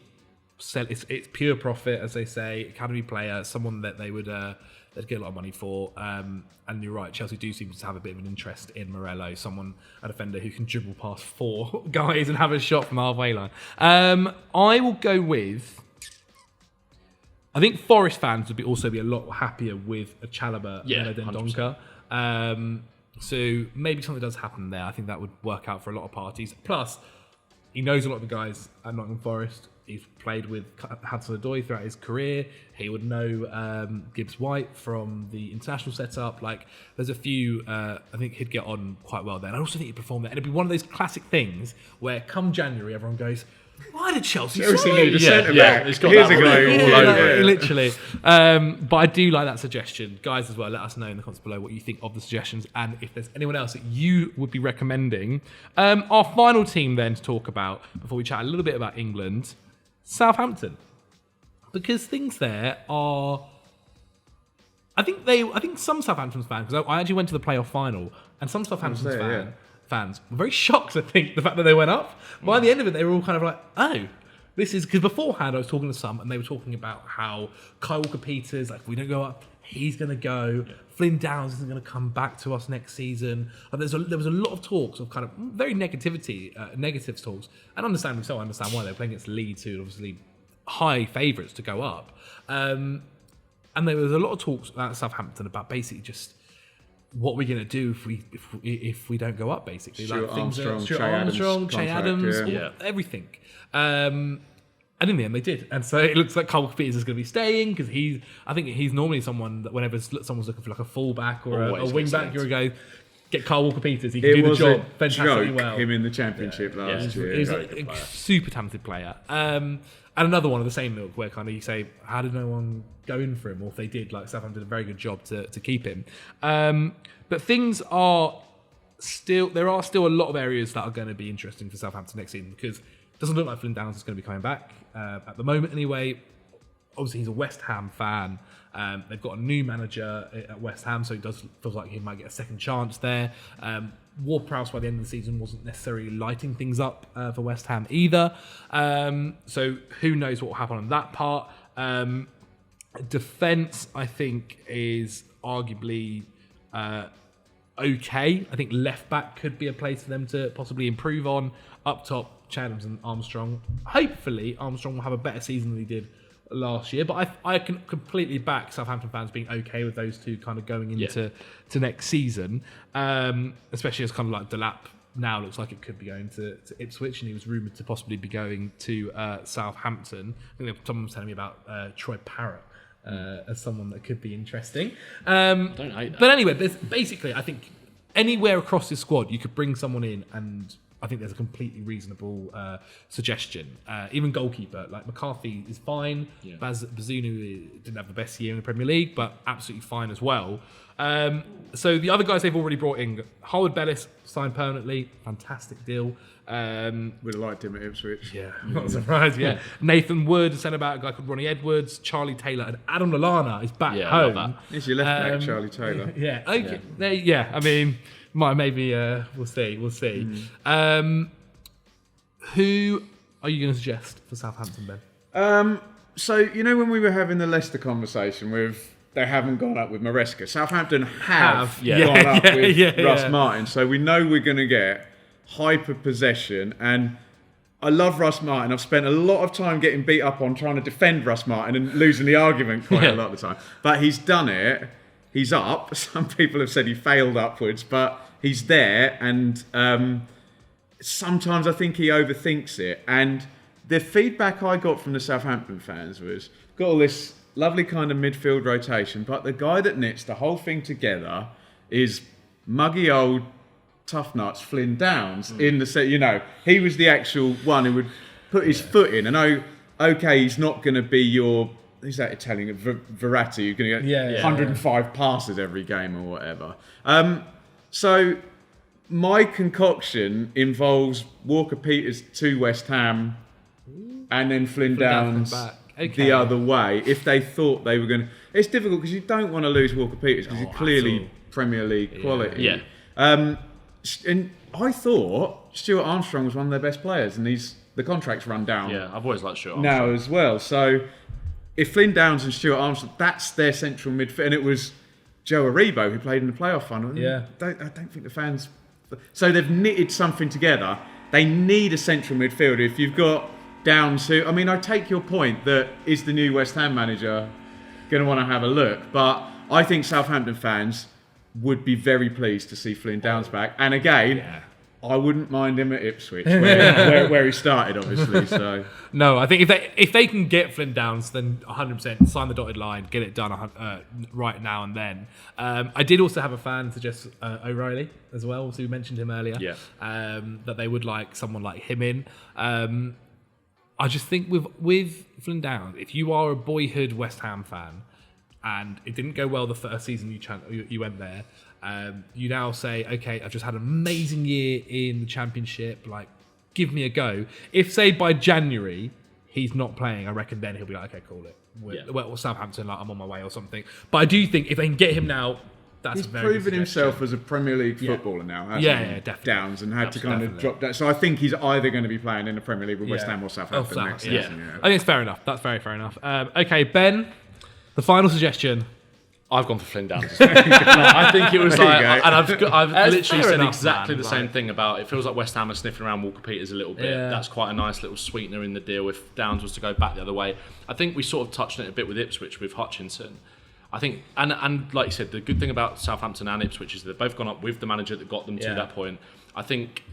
sell it's pure profit, as they say, academy player, someone that they would they'd get a lot of money for. And you're right, Chelsea do seem to have a bit of an interest in Morello, a defender who can dribble past 4 guys and have a shot from the halfway line. I will go with. I think Forest fans would also be a lot happier with a Chalobah than Dendoncker. So maybe something does happen there. I think that would work out for a lot of parties. Plus, he knows a lot of the guys at Nottingham Forest. He's played with Hudson-Odoi throughout his career. He would know Gibbs-White from the international setup. Like, there's a few, I think he'd get on quite well there. And I also think he'd perform there. And it'd be one of those classic things where come January, everyone goes, why did Chelsea need a centre back? It's got Here's that a guy all over it. Literally. But I do like that suggestion. Guys as well, let us know in the comments below what you think of the suggestions and if there's anyone else that you would be recommending. Our final team then to talk about, before we chat a little bit about England, Southampton. Because things there are... I think some Southampton fans, because I actually went to the playoff final, and some Southampton fans were very shocked, I think, the fact that they went up. By the end of it, they were all kind of like, oh, this is... Because beforehand, I was talking to some, and they were talking about how Kyle Walker-Peters, like, if we don't go up, he's going to go. Yeah. Flynn Downs isn't going to come back to us next season. There was a lot of talks of kind of very negative talks. And understandably so, I understand why. They're playing against Leeds, who are obviously high favourites to go up. And there was a lot of talks at Southampton about basically just what we're going to do if we don't go up, basically. Stuart Armstrong, Che Adams, everything. And in the end, they did. And so it looks like Kyle Walker-Peters is going to be staying because I think he's normally someone that whenever someone's looking for like a full-back or a wing-back, you're going to go, get Kyle Walker-Peters. He can do the job fantastically well. Him in the Championship last year. He's a super talented player. And another one of the same ilk where kind of you say, how did no one go in for him? Or if they did, like Southampton did a very good job to keep him. But things are still... There are still a lot of areas that are going to be interesting for Southampton next season because it doesn't look like Flynn Downs is going to be coming back at the moment anyway. Obviously, he's a West Ham fan. They've got a new manager at West Ham, so it feels like he might get a second chance there. Ward-Prowse by the end of the season wasn't necessarily lighting things up for West Ham either. So who knows what will happen on that part. Defence, I think, is arguably okay. I think left-back could be a place for them to possibly improve on. Up top, Che Adams and Armstrong. Hopefully, Armstrong will have a better season than he did last year, but I can completely back Southampton fans being okay with those two kind of going into next season, especially as kind of like Djellab now looks like it could be going to Ipswich, and he was rumoured to possibly be going to Southampton. I think someone was telling me about Troy Parrott as someone that could be interesting. I don't hate that. But anyway, there's basically, I think, anywhere across this squad you could bring someone in and I think there's a completely reasonable suggestion. Even goalkeeper, like McCarthy is fine. Yeah. Bazunu didn't have the best year in the Premier League, but absolutely fine as well. So the other guys they've already brought in, Howard Bellis signed permanently, fantastic deal. Would have liked him at Ipswich. Yeah, not surprised. Yeah, Nathan Wood, centre back, a guy called Ronnie Edwards, Charlie Taylor, and Adam Lallana is back home. Is your left back, Charlie Taylor? Yeah, okay. I mean. Maybe we'll see. Who are you going to suggest for Southampton, Ben? So you know when we were having the Leicester conversation with they haven't gone up with Maresca. Southampton have gone up with Russ Martin, so we know we're going to get hyper possession. And I love Russ Martin. I've spent a lot of time getting beat up on trying to defend Russ Martin and losing the argument quite a lot of the time. But he's done it. He's up. Some people have said he failed upwards, but he's there. And sometimes I think he overthinks it. And the feedback I got from the Southampton fans was, got all this lovely kind of midfield rotation, but the guy that knits the whole thing together is muggy old tough nuts, Flynn Downs, in the set. You know, he was the actual one who would put his foot in. And okay, he's not going to be your, who's that Italian, Verratti, you're going to get 105 passes every game or whatever. So my concoction involves Walker-Peters to West Ham and then Flynn Downs the other way, if they thought they were going to. It's difficult because you don't want to lose Walker-Peters because he's clearly Premier League quality. Yeah. And I thought Stuart Armstrong was one of their best players, and the contract's run down. Yeah, I've always liked Stuart Armstrong now as well. So if Flynn Downs and Stuart Armstrong, that's their central midfield, and it was Joe Aribo who played in the playoff final. Yeah. I don't think the fans. So they've knitted something together. They need a central midfielder. If you've got Downs, who, I mean, I take your point that is the new West Ham manager going to want to have a look, but I think Southampton fans would be very pleased to see Flynn Downs back. And again, I wouldn't mind him at Ipswich, where he started, obviously. So no, I think if they can get Flynn Downs, then 100% sign the dotted line, get it done right now and then. I did also have a fan suggest O'Reilly as well, so we mentioned him earlier. Yeah. That they would like someone like him in. I just think with Flynn Downs, if you are a boyhood West Ham fan and it didn't go well the first season you went there, you now say, okay, I've just had an amazing year in the Championship, like, give me a go. If, say, by January he's not playing, I reckon then he'll be like, okay, call it. Well, Southampton, like, I'm on my way or something. But I do think if they can get him now, that's he's a very proven himself as a Premier League footballer now, hasn't he? Definitely. Downs, and had to kind of drop that. So I think he's either going to be playing in the Premier League with West Ham or Southampton next season. Yeah. I think it's fair enough. That's very fair enough. Okay, Ben, the final suggestion. I've gone for Flynn Downs. I think it was like, and I've literally said enough, exactly man. the same thing about it. Feels like West Ham are sniffing around Walker-Peters a little bit. Yeah. That's quite a nice little sweetener in the deal if Downs was to go back the other way. I think we sort of touched on it a bit with Ipswich with Hutchinson. I think, and like you said, the good thing about Southampton and Ipswich is they've both gone up with the manager that got them to that point. I think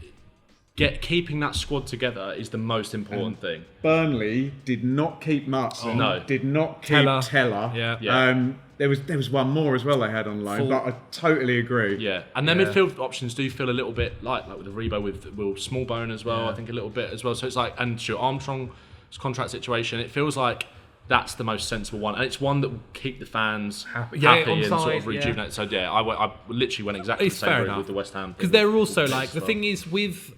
keeping that squad together is the most important thing. Burnley did not keep Martin. No. Did not keep Teller. Yeah. There was one more as well they had on loan, but I totally agree. Yeah, and their midfield options do feel a little bit like with the Rebo with Will Smallbone as well. I think a little bit as well. So it's like, and Stuart Armstrong's contract situation, it feels like that's the most sensible one, and it's one that will keep the fans happy and sort of rejuvenate. So yeah, I literally went exactly the same route with the West Ham because they're also like the thing is with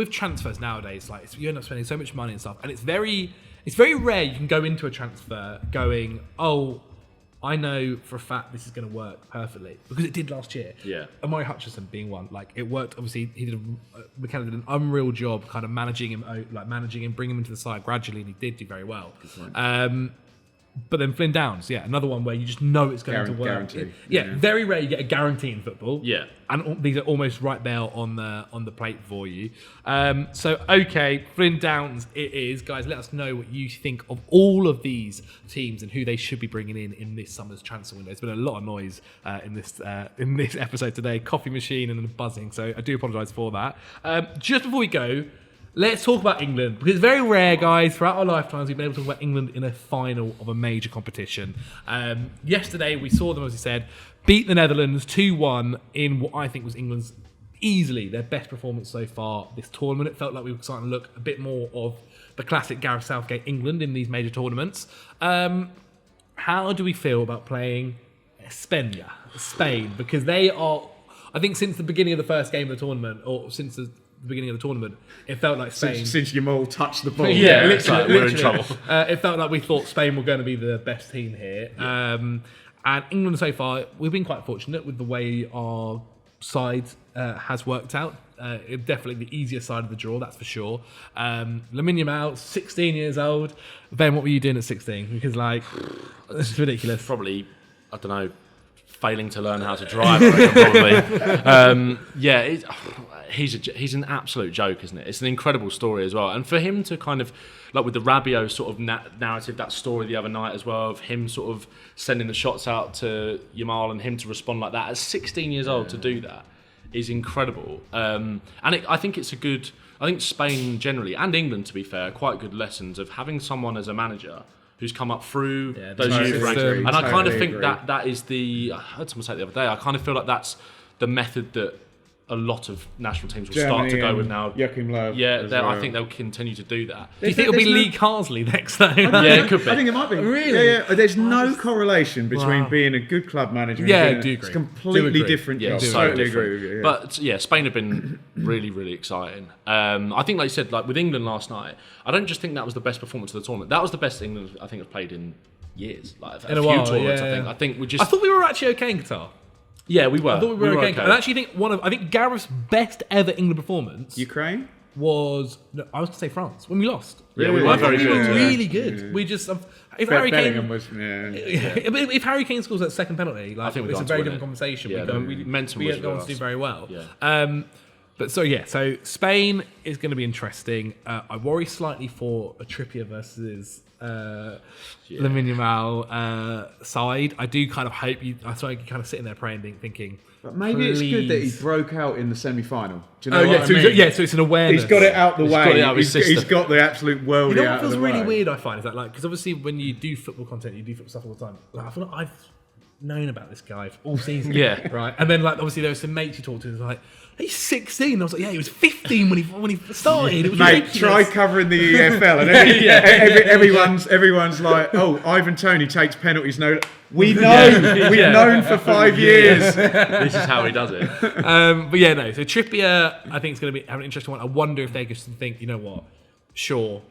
transfers nowadays, like you end up spending so much money and stuff, and it's very rare you can go into a transfer going, oh, I know for a fact this is going to work perfectly because it did last year. Yeah, Amari Hutchinson being one, like it worked. Obviously, McKenna did an unreal job, kind of managing him, bringing him into the side gradually, and he did do very well. But then Flynn Downs, another one where you just know it's going to work. Guarantee. Very rare you get a guarantee in football. Yeah, and these are almost right there on the plate for you. So okay, Flynn Downs, it is, guys. Let us know what you think of all of these teams and who they should be bringing in this summer's transfer window. There's been a lot of noise in this episode today, coffee machine and buzzing. So I do apologise for that. Just before we go, let's talk about England, because it's very rare, guys, throughout our lifetimes, we've been able to talk about England in a final of a major competition. Yesterday, we saw them, as you said, beat the Netherlands 2-1 in what I think was England's easily their best performance so far this tournament. It felt like we were starting to look a bit more of the classic Gareth Southgate England in these major tournaments. How do we feel about playing Spain? Because they are, I think since the beginning of the first game of the tournament, or since the beginning of the tournament, it felt like Spain. Since Yamal touched the ball. Literally, we're in trouble. It felt like we thought Spain were going to be the best team here. And England so far, we've been quite fortunate with the way our side has worked out. Definitely the easier side of the draw, that's for sure. Lamine Yamal, 16 years old. Ben, what were you doing at 16? Because it's ridiculous. Probably, I don't know, failing to learn how to drive, probably. He's an absolute joke, isn't it? It's an incredible story as well. And for him to kind of, like with the Rabiot sort of narrative, that story the other night as well, of him sort of sending the shots out to Yamal and him to respond like that at 16 years old to do that is incredible. I think Spain generally, and England to be fair, are quite good lessons of having someone as a manager who's come up through those youth ranks. And I kind of think that is I heard someone say it the other day, I kind of feel like that's the method that a lot of national teams will Germany start to go with now. Joachim Löw. Yeah, as well. I think they'll continue to do that. Do you think it'll be Lee Carsley next time? Yeah, it could be. I think it might be. Really? Yeah. There's no correlation between being a good club manager and Yeah, being do a agree. completely Do agree. different Yeah, job. so Totally different. agree with you. Yeah. But yeah, Spain have been really, really exciting. I think, like you said, like with England last night, I don't just think that was the best performance of the tournament. That was the best England I think has played in years, like a In a few while, tournaments. yeah. I think we just. I thought we were actually okay in Qatar. Yeah, we were. I thought we were okay. And I actually think I think Gareth's best ever England performance Ukraine? was, no, I was going to say France, when we lost. Yeah, we Really? were I thought very we good. were Yeah. really good. We just, if Harry Bellingham Kane... was, If Harry Kane scores that second penalty, like, I think we've it's a gone very to win different it. conversation. Yeah, momentum we was don't go on with to do us. very well. Yeah. But so Spain is going to be interesting. I worry slightly for a Trippier versus Lamine Yamal side. I do kind of hope I saw you kind of sitting there praying, thinking. But maybe it's good that he please. broke out in the semi-final. Do you know what I so mean? so it's an awareness. He's got it out the way. got it out of his He's system. got the absolute worldie You know out what of feels the really way. weird? I find is that like because obviously when you do football content, you do football stuff all the time. Like, I feel like I've known about this guy for all season. Yeah. Right. And then like obviously there was some mates you talked to. Who was like, he's 16. I was like, yeah, he was 15 when he started. It was Mate, ridiculous. try covering the EFL and everyone's like, oh, Ivan Toney takes penalties. No, we know. We've known for 5 years. This is how he does it. But yeah, no. So Trippier, I think it's going to be an interesting one. I wonder if they just think, you know what, sure.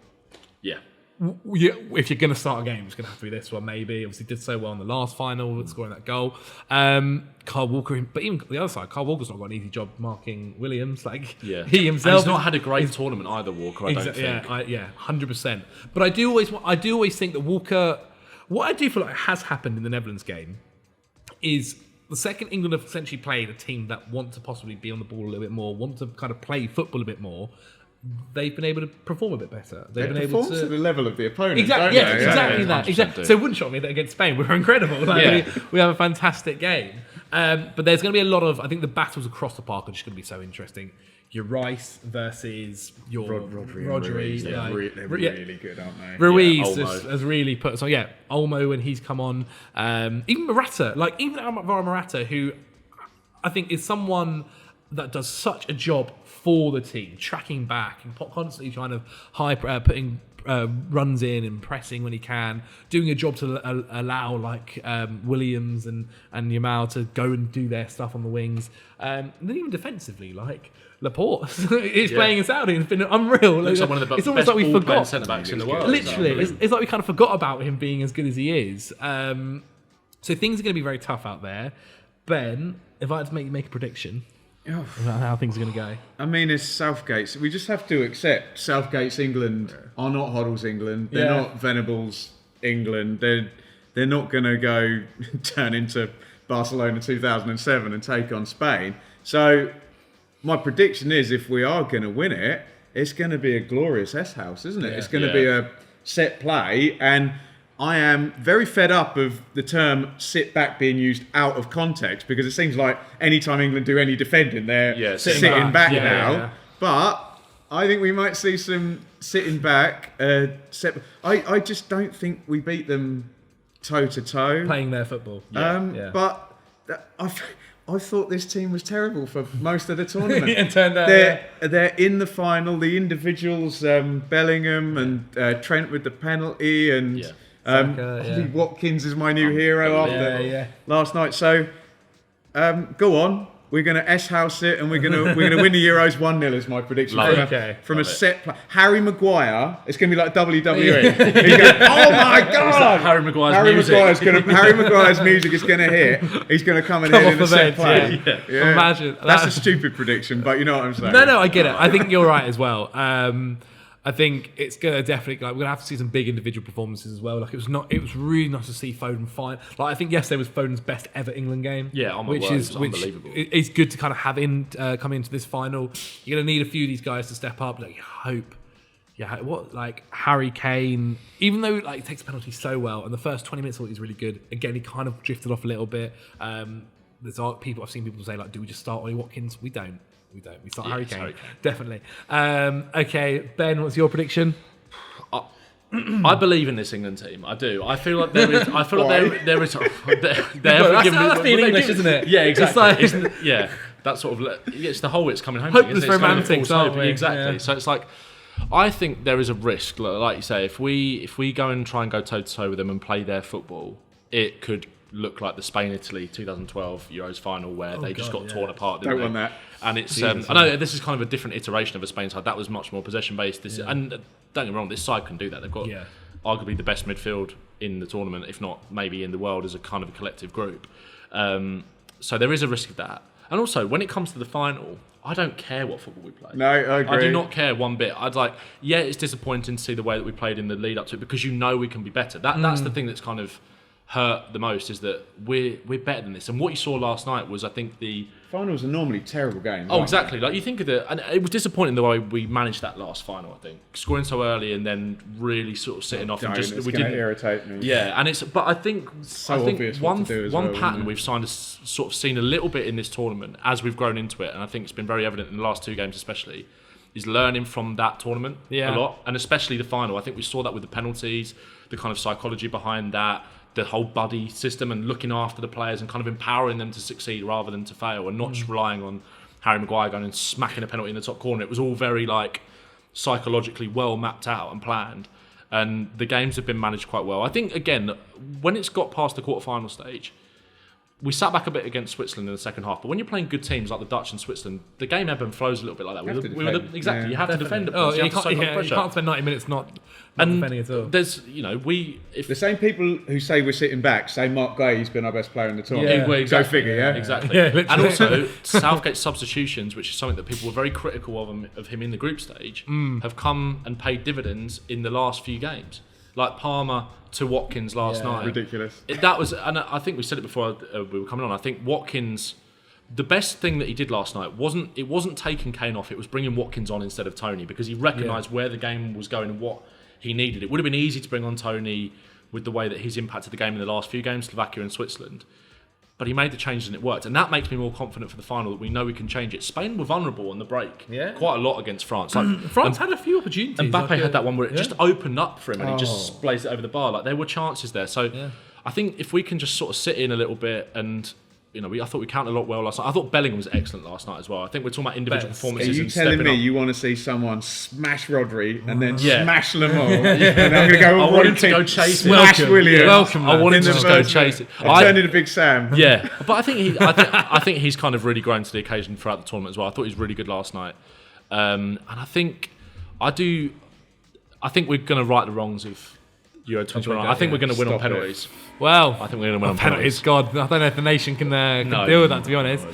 Yeah. If you're going to start a game, it's going to have to be this one, maybe. Obviously, did so well in the last final, scoring that goal. Carl Walker, but even the other side, Carl Walker's not got an easy job marking Williams. Like Yeah. he himself, And he's not had a great tournament either, Walker. I don't think. Yeah, 100%. But I do always think that Walker. What I do feel like has happened in the Netherlands game is the second England have essentially played a team that want to possibly be on the ball a little bit more, want to kind of play football a bit more. They've been able to perform a bit better. They've been able Performs to to the level of the opponent. exactly, don't they? exactly that. 100% Exactly. do. So it wouldn't shock me that against Spain we were incredible. Like, Yeah. we have a fantastic game. But there's going to be a lot of. I think the battles across the park are just going to be so interesting. Your Rice versus your Rodri. They're really good, aren't they? Ruiz Yeah, has really put. So yeah, Olmo when he's come on. Even Morata, even Alvaro Morata, who I think is someone that does such a job for the team, tracking back and constantly trying to putting runs in and pressing when he can, doing a job to allow Williams and Yamal to go and do their stuff on the wings. And then even defensively, like Laporte is playing in Saudi and it's been unreal. Looks like one of the it's best almost like we ball-playing forgot. centre-backs in the world. Literally, it's like we kind of forgot about him being as good as he is. So things are going to be very tough out there. Ben, if I had to make a prediction about how things are going to go. I mean, it's Southgate's. We just have to accept Southgate's England are not Hoddle's England. They're Yeah. not Venables' England. They're not going to go turn into Barcelona 2007 and take on Spain. So my prediction is if we are going to win it, it's going to be a glorious S-house, isn't it? It's going to be a set play. And I am very fed up of the term sit back being used out of context because it seems like any time England do any defending, they're sitting back Yeah, now. yeah. But I think we might see some sitting back. I just don't think we beat them toe to toe. Playing their football. But I thought this team was terrible for most of the tournament. It turned out, they're in the final. The individuals, Bellingham and Trent with the penalty, and Ollie Watkins is my new hero after last night. So go on. We're going to S-house it, and we're going to win the Euros 1-0 is my prediction. From a set play. Harry Maguire, it's going to be like WWE. He's going, oh my God! Harry Maguire's Harry Maguire's music is going to hit. He's going to come in in a set play. Yeah. Imagine. That's a stupid prediction, but you know what I'm saying. No, I get it. I think you're right as well. I think it's gonna definitely we're gonna have to see some big individual performances as well. It was really nice to see Foden fine. I think yesterday was Foden's best ever England game. Yeah, on my word, it was unbelievable. It's good to kind of have come into this final. You're gonna need a few of these guys to step up. Harry Kane, even though he takes penalties so well, and the first 20 minutes I thought he was really good. Again, he kind of drifted off a little bit. I've seen people say do we just start Ollie Watkins? We don't. We start Harry Kane. Definitely. Okay, Ben, what's your prediction? I believe in this England team. I do. I feel like there is. I feel like there is. That's being English, isn't it? Yeah, exactly. But that sort of it's the whole it's coming home. Hopeless thing, isn't it? romantics, aren't we? Exactly. Yeah. So it's like, I think there is a risk, like you say, if we go and try and go toe to toe with them and play their football, it could look like the Spain-Italy 2012 Euros final where they just got torn apart. Don't want that. And it's I know this is kind of a different iteration of a Spain side. That was much more possession based. And don't get me wrong, this side can do that. They've got arguably the best midfield in the tournament, if not maybe in the world, as a kind of a collective group. So there is a risk of that. And also, when it comes to the final, I don't care what football we play. No, I agree. I do not care one bit. It's disappointing to see the way that we played in the lead up to it because you know we can be better. That's the thing that's kind of hurt the most, is that we're better than this. And what you saw last night was, I think, the finals are normally terrible games. Oh, exactly. Like you think of and it was disappointing the way we managed that last final. I think scoring so early and then really sort of sitting off and just we didn't irritate me. Yeah, and but I think obvious one what to do as one well, pattern we've sort of seen a little bit in this tournament as we've grown into it, and I think it's been very evident in the last two games especially, is learning from that tournament a lot, and especially the final. I think we saw that with the penalties, the kind of psychology behind that, the whole buddy system and looking after the players and kind of empowering them to succeed rather than to fail, and not just relying on Harry Maguire going and smacking a penalty in the top corner. It was all very like psychologically well mapped out and planned, and the games have been managed quite well. I think, again, when it's got past the quarter-final stage, we sat back a bit against Switzerland in the second half, but when you're playing good teams like the Dutch and Switzerland, the game ebb and flows a little bit like that. You have to defend it. You can't spend 90 minutes not defending at all. There's, the same people who say we're sitting back say Mark Guehi's been our best player in the tournament. Yeah, well, exactly. Go figure, yeah? Exactly. And also, Southgate's substitutions, which is something that people were very critical of him in the group stage, have come and paid dividends in the last few games. Like Palmer to Watkins last night. Ridiculous. That was, and I think we said it before we were coming on. I think Watkins, the best thing that he did last night wasn't taking Kane off. It was bringing Watkins on instead of Tony, because he recognised where the game was going and what he needed. It would have been easy to bring on Tony with the way that he's impacted the game in the last few games, Slovakia and Switzerland. But he made the change and it worked. And that makes me more confident for the final that we know we can change it. Spain were vulnerable on the break quite a lot against France. France had a few opportunities. And Mbappe had that one where it just opened up for him and he just blazed it over the bar. Like, there were chances there. So I think if we can just sort of sit in a little bit and... I thought we counted a lot well last night. I thought Bellingham was excellent last night as well. I think we're talking about individual performances. Are you telling me you want to see someone smash Rodri and then smash them all? And I'm going to go. I want him to go chase it. Smash Williams. I want him to just go chase it. I turned into Big Sam. Yeah, but I think he's kind of really grown to the occasion throughout the tournament as well. I thought he was really good last night, and I think we're going to right the wrongs of Euro 2021. I think we're going to win on penalties. Well, I think we're going to win on penalties. God, I don't know if the nation can deal with that, to be honest.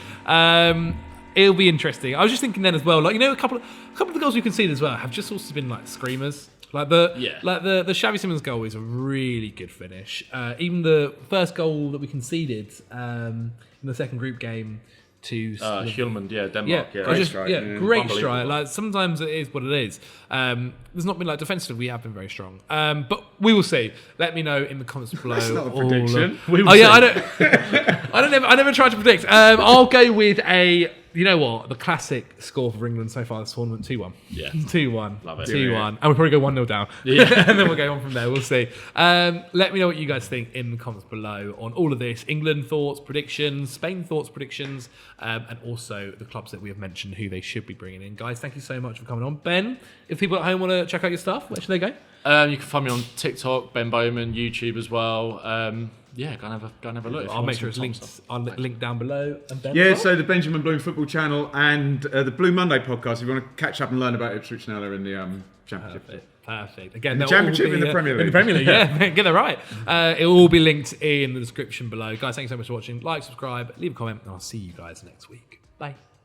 It'll be interesting. I was just thinking then as well, like, a couple of the goals we conceded as well have just also been like screamers. Like the Xavi Simons goal is a really good finish. Even the first goal that we conceded in the second group game to Hjulmand, Denmark. Great strike. Like, sometimes it is what it is. There's not been like defensively, we have been very strong. But we will see. Let me know in the comments below. That's not a prediction. I never tried to predict. I'll go with the classic score for England so far this tournament, 2-1. Yeah. 2-1. Love it. 2-1. And we'll probably go 1-0 down. Yeah. And then we'll go on from there. We'll see. Let me know what you guys think in the comments below on all of this. England thoughts, predictions, Spain thoughts, predictions, and also the clubs that we have mentioned, who they should be bringing in. Guys, thank you so much for coming on. Ben, if people at home want to check out your stuff, where should they go? You can find me on TikTok, Ben Bowman, YouTube as well. Go and have a look. I'll make sure it's linked down below. And Ben, yeah, so the Benjamin Bloom Football Channel and the Blue Monday podcast, if you want to catch up and learn about Ipswich Town in the Championship. Perfect. Again, the Championship in the Premier League. In the Premier League, yeah. Get that right. It will all be linked in the description below. Guys, thanks so much for watching. Like, subscribe, leave a comment, and I'll see you guys next week. Bye.